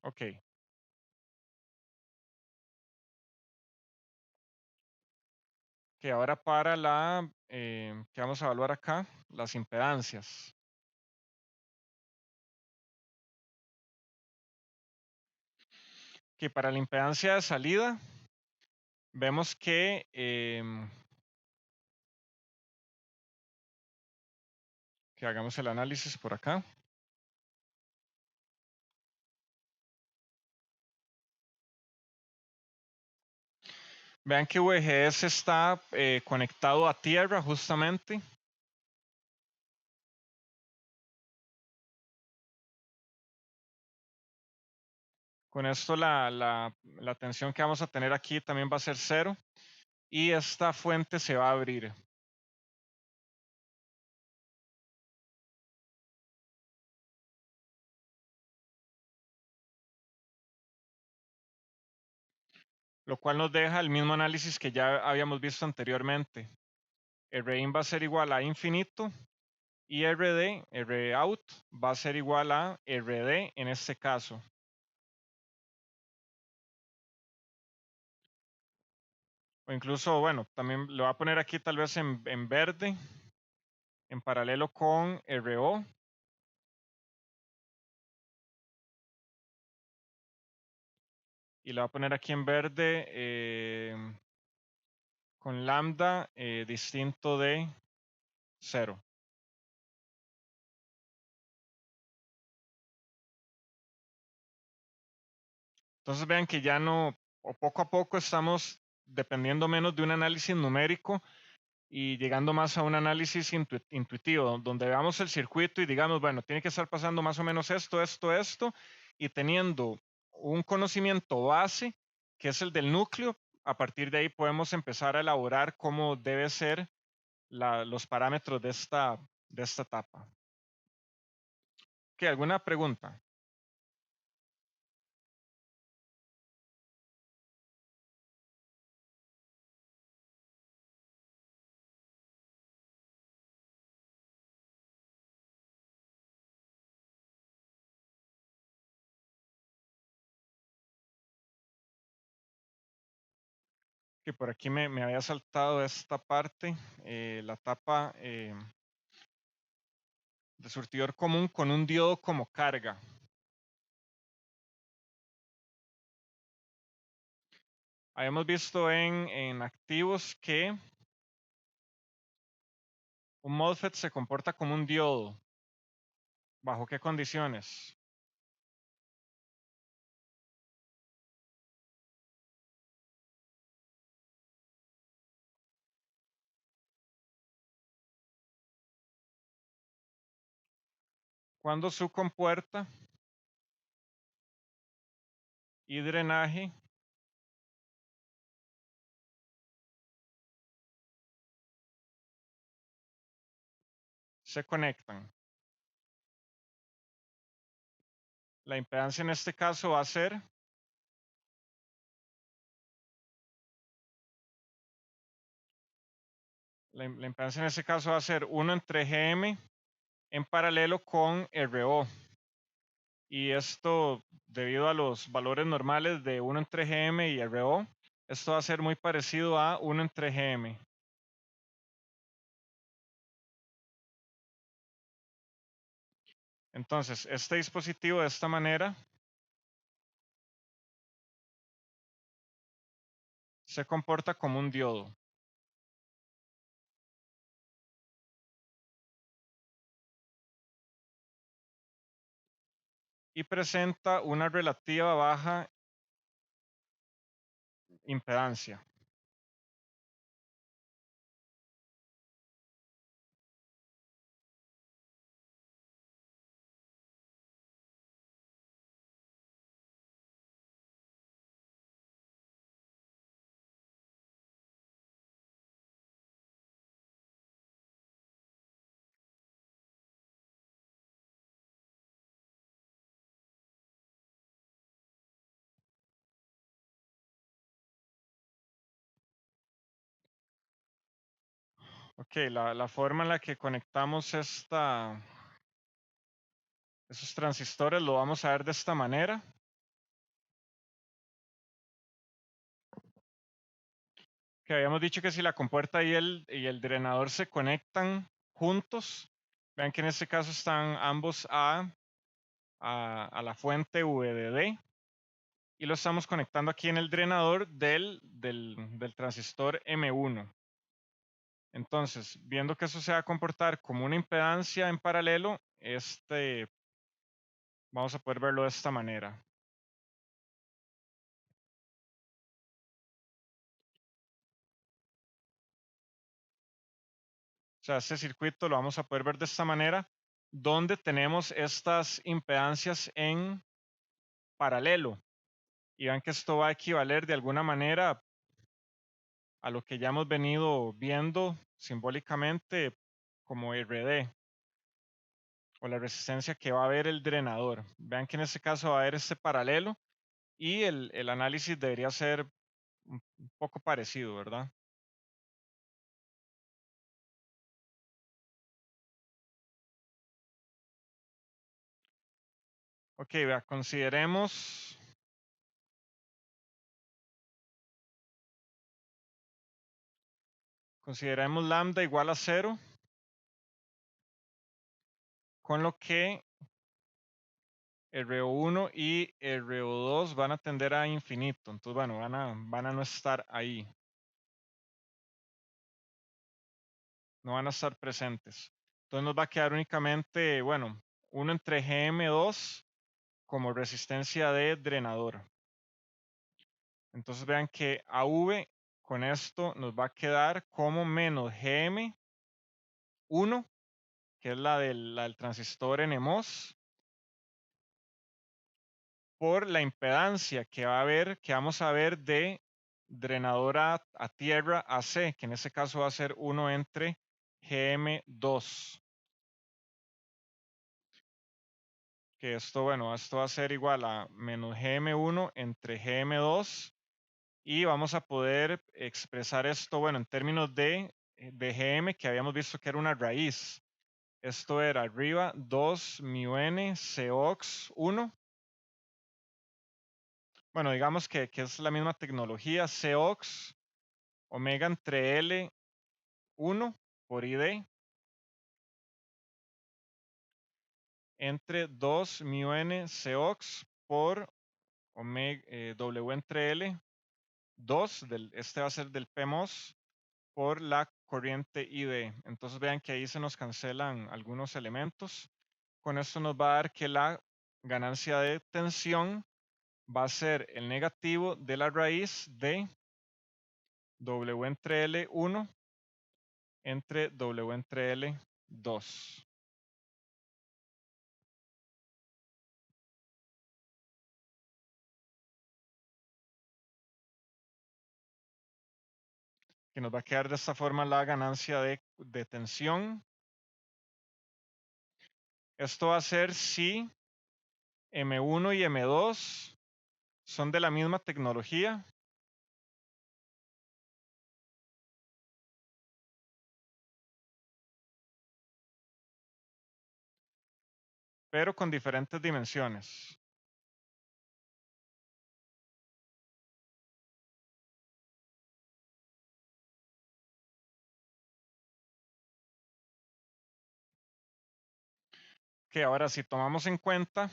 Ok. Que ahora para que vamos a evaluar acá, las impedancias. Que para la impedancia de salida, vemos que hagamos el análisis por acá. Vean que VGS está conectado a tierra justamente. Con esto la tensión que vamos a tener aquí también va a ser cero y esta fuente se va a abrir. Lo cual nos deja el mismo análisis que ya habíamos visto anteriormente. Rin va a ser igual a infinito y Rout va a ser igual a RD en este caso. O incluso, bueno, también lo voy a poner aquí tal vez en verde, en paralelo con RO. Y lo voy a poner aquí en verde con lambda distinto de 0. Entonces vean que ya no, o poco a poco estamos dependiendo menos de un análisis numérico y llegando más a un análisis intuitivo, donde veamos el circuito y digamos, bueno, tiene que estar pasando más o menos esto, y teniendo un conocimiento base, que es el del núcleo, a partir de ahí podemos empezar a elaborar cómo debe ser los parámetros de esta etapa. ¿Qué? ¿Alguna pregunta? Que por aquí me había saltado esta parte, la etapa de surtidor común con un diodo como carga. Habíamos visto en activos que un MOSFET se comporta como un diodo. ¿Bajo qué condiciones? Cuando su compuerta y drenaje se conectan. La impedancia en este caso va a ser la impedancia en este caso va a ser 1 entre GM en paralelo con RO. Y esto, debido a los valores normales de 1 entre GM y RO, esto va a ser muy parecido a 1 entre GM. Entonces, este dispositivo de esta manera se comporta como un diodo. Y presenta una relativa baja impedancia. Ok, la forma en la que conectamos esos transistores lo vamos a ver de esta manera. Que habíamos dicho que si la compuerta y el drenador se conectan juntos, vean que en este caso están ambos a la fuente VDD y lo estamos conectando aquí en el drenador del transistor M1. Entonces, viendo que eso se va a comportar como una impedancia en paralelo, vamos a poder verlo de esta manera. O sea, este circuito lo vamos a poder ver de esta manera, donde tenemos estas impedancias en paralelo. Y vean que esto va a equivaler de alguna manera a lo que ya hemos venido viendo simbólicamente como RD o la resistencia que va a haber el drenador. Vean que en este caso va a haber este paralelo y el análisis debería ser un poco parecido, ¿verdad? Ok, vea, consideremos lambda igual a 0, con lo que RO1 y RO2 van a tender a infinito. Entonces, bueno, van a no estar ahí. No van a estar presentes. Entonces nos va a quedar únicamente, bueno, 1 entre GM2 como resistencia de drenador. Entonces vean que AV con esto nos va a quedar como menos GM1, que es la del transistor NMOS, por la impedancia que va a haber, que vamos a ver de drenador a tierra AC, que en este caso va a ser 1 entre GM2. Que esto, bueno, esto va a ser igual a menos GM1 entre GM2 y vamos a poder expresar esto, bueno, en términos de GM, que habíamos visto que era una raíz. Esto era arriba 2 mu n COX 1. Bueno, digamos que es la misma tecnología, COX omega entre L 1 por ID entre 2 mu n COX por omega, W entre L 2, este va a ser del PMOS por la corriente ID. Entonces vean que ahí se nos cancelan algunos elementos. Con esto nos va a dar que la ganancia de tensión va a ser el negativo de la raíz de W entre L1 entre W entre L2. Que nos va a quedar de esta forma la ganancia de tensión. Esto va a ser si M1 y M2 son de la misma tecnología, pero con diferentes dimensiones. Que ahora si tomamos en cuenta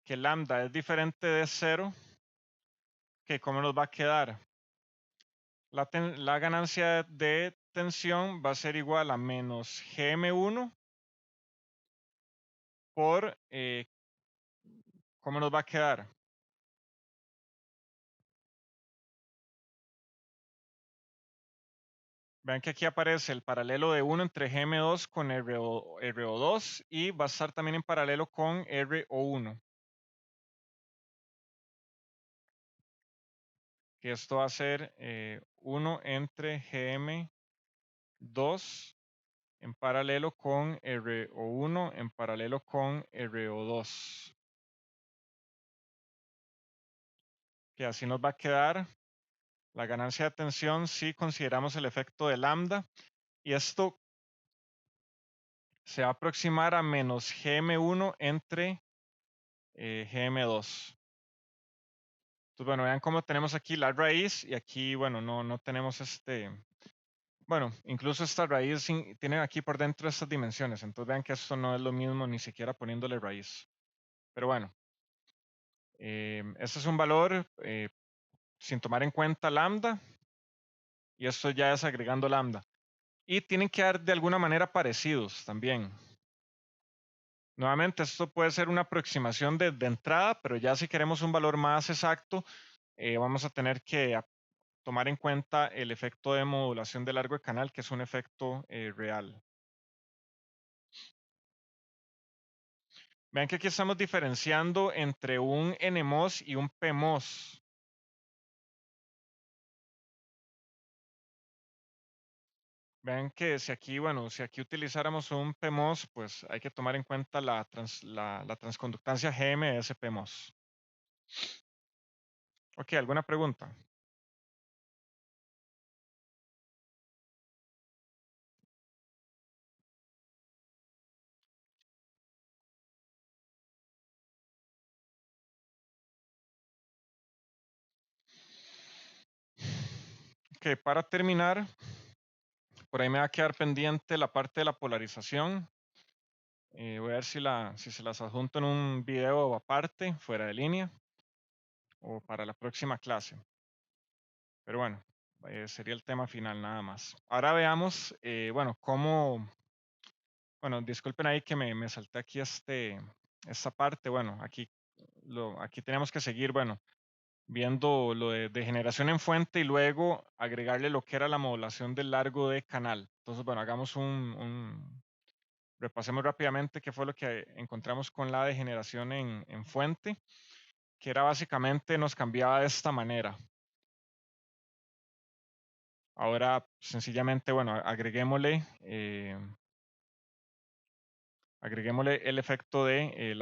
que lambda es diferente de 0, que cómo nos va a quedar. La ganancia de tensión va a ser igual a menos GM1 por, ¿cómo nos va a quedar? Vean que aquí aparece el paralelo de 1 entre GM2 con RO2 y va a estar también en paralelo con RO1. Que esto va a ser 1 entre GM2 en paralelo con RO1 en paralelo con RO2. Que así nos va a quedar la ganancia de tensión si consideramos el efecto de lambda. Y esto se va a aproximar a menos GM1 entre GM2. Entonces, bueno, vean cómo tenemos aquí la raíz y aquí, bueno, no tenemos bueno, incluso esta raíz tiene aquí por dentro estas dimensiones. Entonces vean que esto no es lo mismo ni siquiera poniéndole raíz. Pero bueno, este es un valor sin tomar en cuenta lambda y esto ya es agregando lambda. Y tienen que dar de alguna manera parecidos también. Nuevamente, esto puede ser una aproximación de entrada, pero ya si queremos un valor más exacto, vamos a tener que tomar en cuenta el efecto de modulación de largo de canal, que es un efecto real. Vean que aquí estamos diferenciando entre un NMOS y un PMOS. Vean que si aquí, bueno, si aquí utilizáramos un PMOS, pues hay que tomar en cuenta la transconductancia GM de ese PMOS. Ok, ¿alguna pregunta? Ok, para terminar, por ahí me va a quedar pendiente la parte de la polarización. Voy a ver si se las adjunto en un video aparte, fuera de línea, o para la próxima clase. Pero bueno, sería el tema final nada más. Ahora veamos, bueno, bueno, disculpen ahí que me salté aquí esta parte. Bueno, aquí tenemos que seguir, bueno, viendo lo de generación en fuente y luego agregarle lo que era la modulación del largo de canal. Entonces, bueno, hagamos repasemos rápidamente qué fue lo que encontramos con la degeneración en fuente, que era básicamente nos cambiaba de esta manera. Ahora, sencillamente, bueno, agreguémosle el efecto de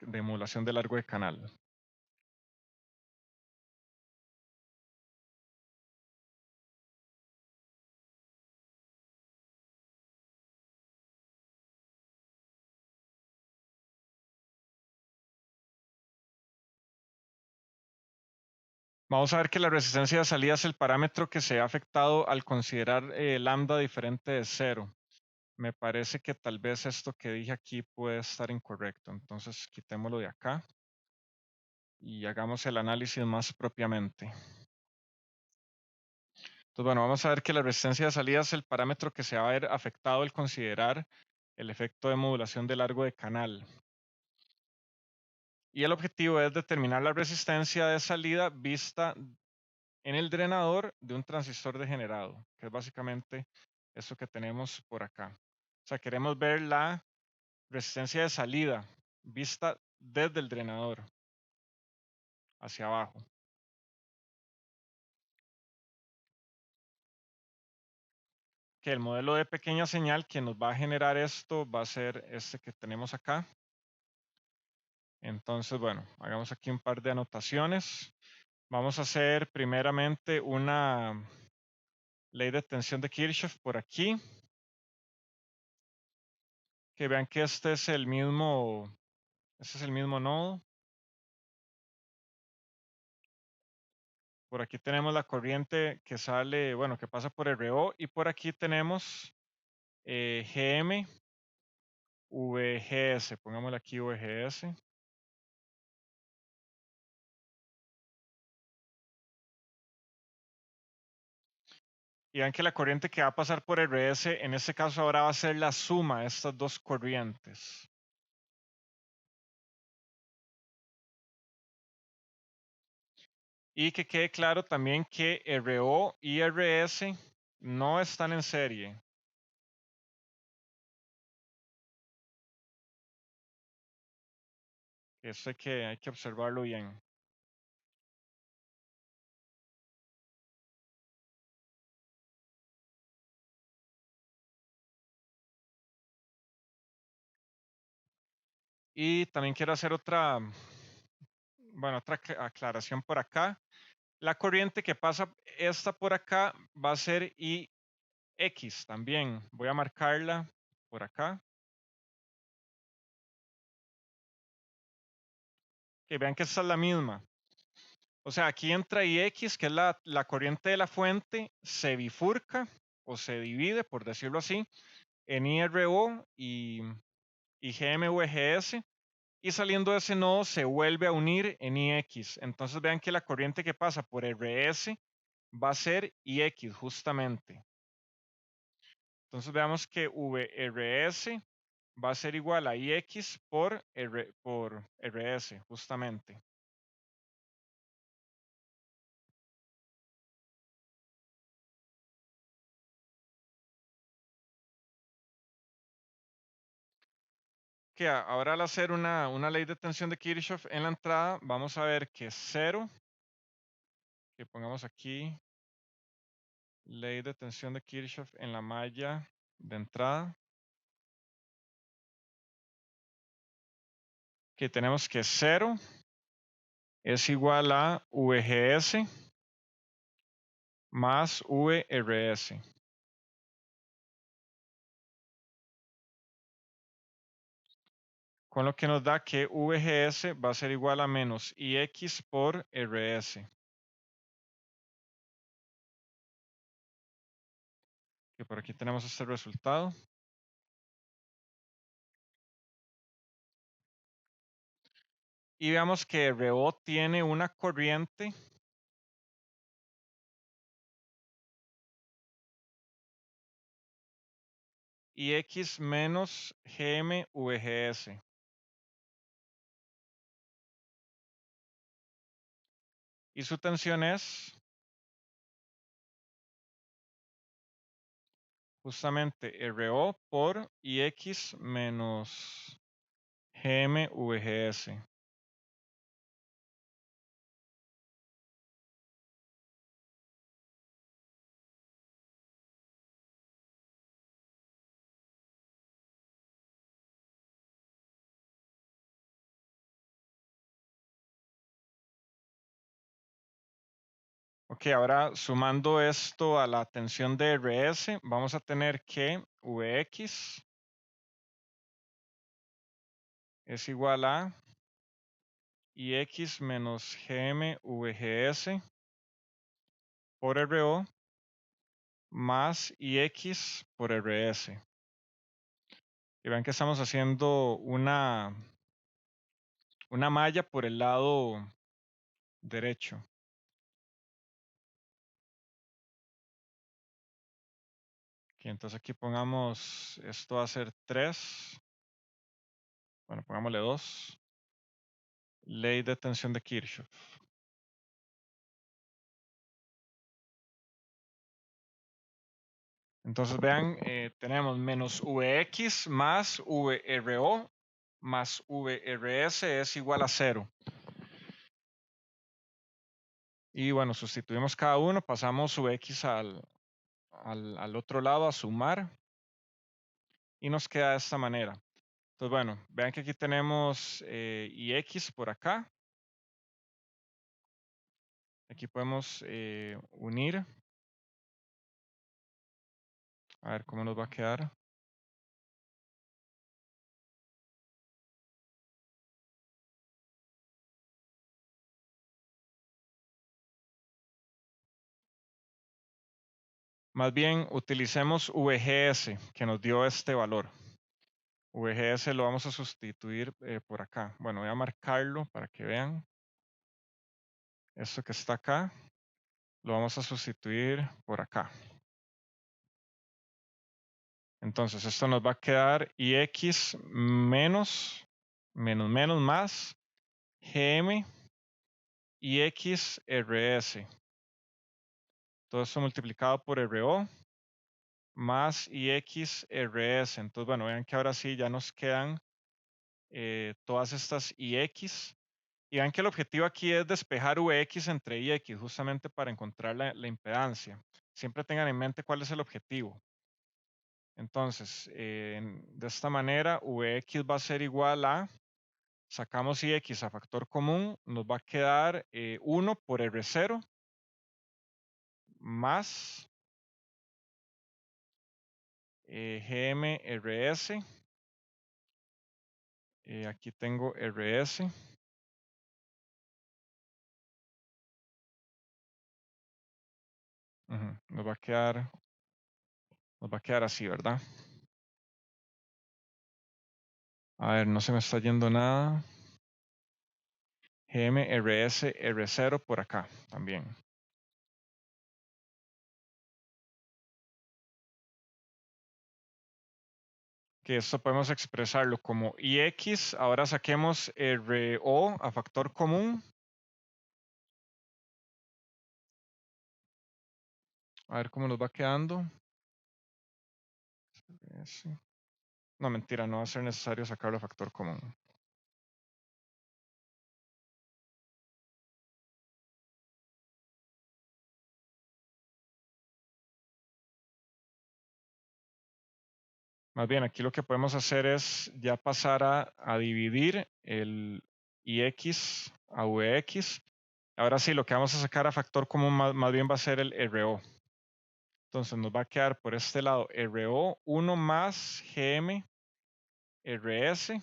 de modulación de largo de canal. Vamos a ver que la resistencia de salida es el parámetro que se ha afectado al considerar lambda diferente de cero. Me parece que tal vez esto que dije aquí puede estar incorrecto. Entonces quitémoslo de acá y hagamos el análisis más propiamente. Entonces, bueno, vamos a ver que la resistencia de salida es el parámetro que se va a ver afectado al considerar el efecto de modulación de largo de canal. Y el objetivo es determinar la resistencia de salida vista en el drenador de un transistor degenerado, que es básicamente eso que tenemos por acá. O sea, queremos ver la resistencia de salida vista desde el drenador hacia abajo. Que el modelo de pequeña señal que nos va a generar esto va a ser este que tenemos acá. Entonces, bueno, hagamos aquí un par de anotaciones. Vamos a hacer primeramente una ley de tensión de Kirchhoff por aquí. Que vean que este es el mismo nodo. Por aquí tenemos la corriente que sale, bueno, que pasa por RO y por aquí tenemos GM, VGS. Pongámosle aquí VGS. Y vean que la corriente que va a pasar por RS, en este caso ahora va a ser la suma de estas dos corrientes. Y que quede claro también que RO y RS no están en serie. Eso hay que observarlo bien. Y también quiero hacer otra aclaración por acá. La corriente que pasa esta por acá va a ser IX también. Voy a marcarla por acá. Que vean que esta es la misma. O sea, aquí entra IX, que es la corriente de la fuente, se bifurca o se divide, por decirlo así, en IRO y GMVGS. Y saliendo de ese nodo se vuelve a unir en IX. Entonces vean que la corriente que pasa por RS va a ser IX justamente. Entonces veamos que VRS va a ser igual a IX por RS justamente. Que ahora al hacer una ley de tensión de Kirchhoff en la entrada, vamos a ver que 0, que pongamos aquí, ley de tensión de Kirchhoff en la malla de entrada, que tenemos que 0 es igual a VGS más VRS. Con lo que nos da que VGS va a ser igual a menos IX por RS. Que por aquí tenemos este resultado. Y veamos que RO tiene una corriente IX menos GM-VGS. Y su tensión es justamente RO por IX menos GM-VGS. Ok, ahora sumando esto a la tensión de RS, vamos a tener que Vx es igual a IX menos GM-VGS por RO más IX por RS. Y vean que estamos haciendo una malla por el lado derecho. Ok, entonces aquí pongamos, esto va a ser 3. Bueno, pongámosle 2. Ley de tensión de Kirchhoff. Entonces vean, tenemos menos Vx más VRO más VRS es igual a 0. Y bueno, sustituimos cada uno, pasamos Vx al otro lado a sumar y nos queda de esta manera. Entonces bueno, vean que aquí tenemos Ix por acá. Aquí podemos unir. A ver cómo nos va a quedar. Más bien utilicemos VGS que nos dio este valor. VGS lo vamos a sustituir por acá. Bueno, voy a marcarlo para que vean. Esto que está acá lo vamos a sustituir por acá. Entonces esto nos va a quedar IX menos más GM IX RS. Todo esto multiplicado por RO más IX RS. Entonces, bueno, vean que ahora sí ya nos quedan todas estas IX. Y vean que el objetivo aquí es despejar Vx entre Ix, justamente para encontrar la impedancia. Siempre tengan en mente cuál es el objetivo. Entonces, de esta manera, Vx va a ser igual a, sacamos Ix a factor común, nos va a quedar 1 por R0 más GMRS. Aquí tengo RS. Nos va a quedar así, ¿verdad? A ver, no se me está yendo nada. GMRS R0 por acá también. Que esto podemos expresarlo como IX. Ahora saquemos RO a factor común. A ver cómo nos va quedando. No, mentira, no va a ser necesario sacarlo a factor común. Más bien, aquí lo que podemos hacer es ya pasar a dividir el IX a VX. Ahora sí, lo que vamos a sacar a factor común más bien va a ser el RO. Entonces nos va a quedar por este lado RO 1 más GM RS.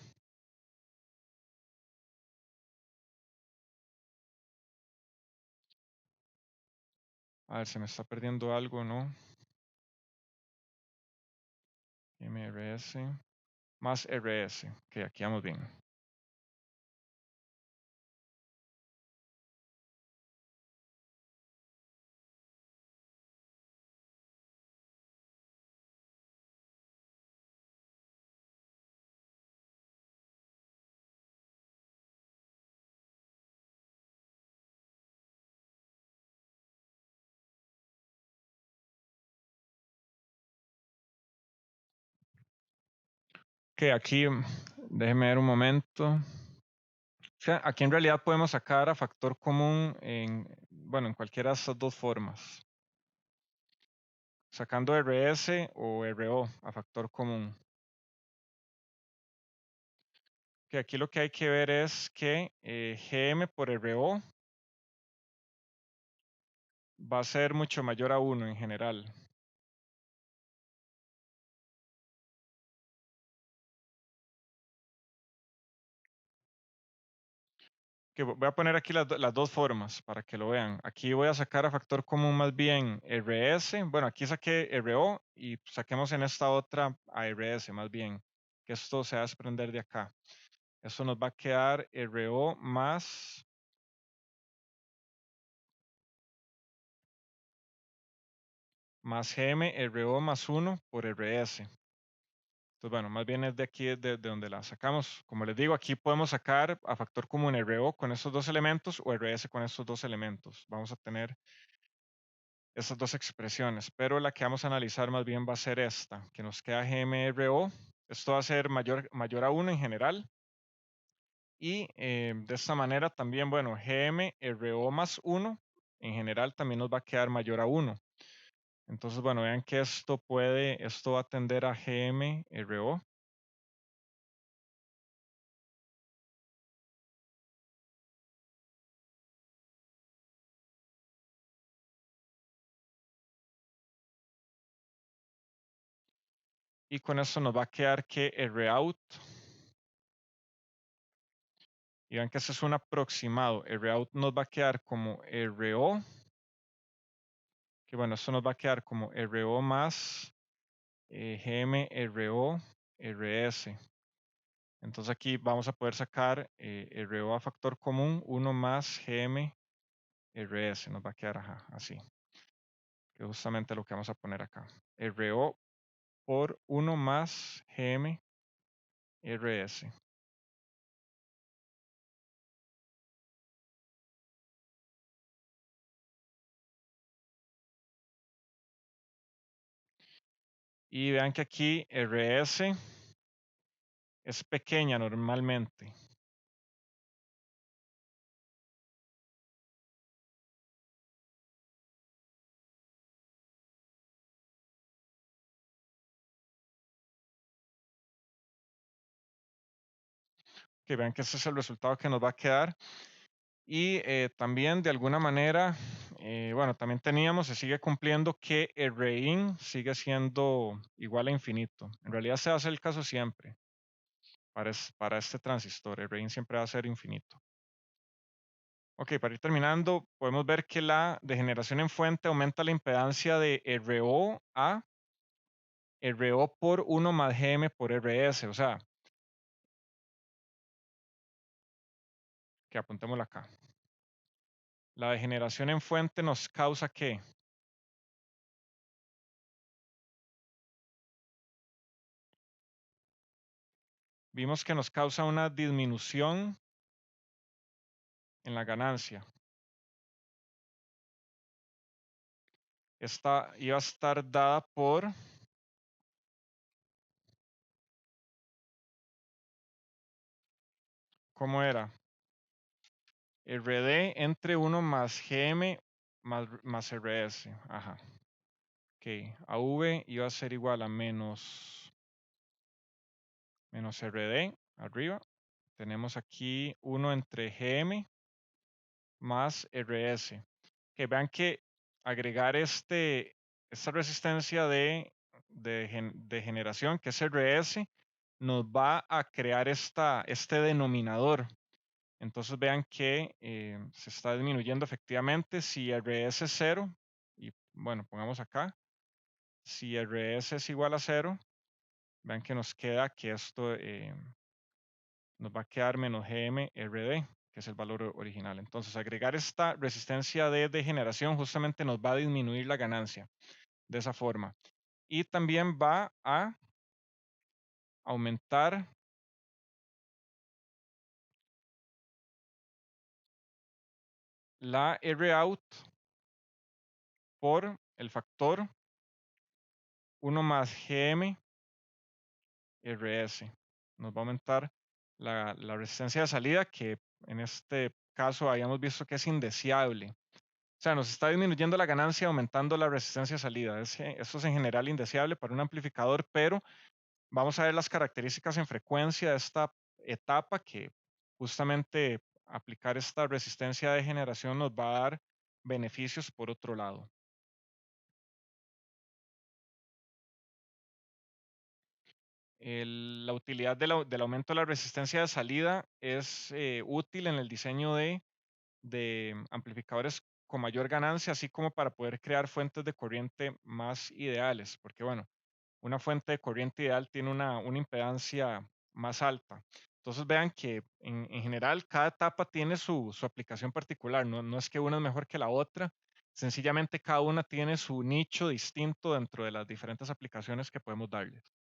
A ver, se me está perdiendo algo, ¿no? MRS más RS. Ok, aquí vamos bien. Ok, aquí déjeme ver un momento. O sea, aquí en realidad podemos sacar a factor común bueno, en cualquiera de estas dos formas. Sacando RS o RO a factor común. Que aquí lo que hay que ver es que GM por RO va a ser mucho mayor a 1 en general. Que voy a poner aquí las dos formas para que lo vean. Aquí voy a sacar a factor común más bien RS. Bueno, aquí saqué RO y saquemos en esta otra a RS más bien. Que esto se va a desprender de acá. Esto nos va a quedar RO más GM RO más 1 por RS. Entonces, bueno, más bien es de aquí, de donde la sacamos. Como les digo, aquí podemos sacar a factor común RO con estos dos elementos o RS con estos dos elementos. Vamos a tener estas dos expresiones, pero la que vamos a analizar más bien va a ser esta, que nos queda GMRO. Esto va a ser mayor a 1 en general. Y de esta manera también, bueno, GMRO más 1 en general también nos va a quedar mayor a 1. Entonces, bueno, vean que esto va a tender a GMRO. Y con esto nos va a quedar que ROUT, y vean que este es un aproximado, ROUT nos va a quedar como RO, que bueno, esto nos va a quedar como RO más GMRO RS. Entonces aquí vamos a poder sacar RO a factor común 1 más GMRS, nos va a quedar así, que es justamente lo que vamos a poner acá. RO por 1 más GMRS. Y vean que aquí RS es pequeña normalmente. Que vean que ese es el resultado que nos va a quedar. Y también de alguna manera, bueno, también teníamos, se sigue cumpliendo que el Rein sigue siendo igual a infinito. En realidad se hace el caso siempre para este transistor. El Rein siempre va a ser infinito. Ok, para ir terminando, podemos ver que la degeneración en fuente aumenta la impedancia de RO a RO por 1 más GM por RS. O sea, que apuntémosla acá. La degeneración en fuente nos causa ¿qué? Vimos que nos causa una disminución en la ganancia. Esta iba a estar dada por ¿cómo era? RD entre 1 más GM más RS. Ajá. Ok. AV iba a ser igual a menos RD arriba. Tenemos aquí 1 entre GM más RS. Que vean que agregar esta resistencia de generación, que es RS, nos va a crear este denominador. Entonces vean que se está disminuyendo efectivamente. Si RS es 0, y bueno, pongamos acá, si RS es igual a 0, vean que nos queda que esto nos va a quedar menos GMRD, que es el valor original. Entonces, agregar esta resistencia de degeneración justamente nos va a disminuir la ganancia de esa forma. Y también va a aumentar la ROUT por el factor 1 más GM RS. Nos va a aumentar la resistencia de salida, que en este caso habíamos visto que es indeseable. O sea, nos está disminuyendo la ganancia aumentando la resistencia de salida. Esto es en general indeseable para un amplificador, pero vamos a ver las características en frecuencia de esta etapa, que justamente aplicar esta resistencia de generación nos va a dar beneficios por otro lado. La utilidad del aumento de la resistencia de salida es útil en el diseño de amplificadores con mayor ganancia, así como para poder crear fuentes de corriente más ideales, porque bueno, una fuente de corriente ideal tiene una impedancia más alta. Entonces vean que en general cada etapa tiene su aplicación particular, no es que una es mejor que la otra, sencillamente cada una tiene su nicho distinto dentro de las diferentes aplicaciones que podemos darles.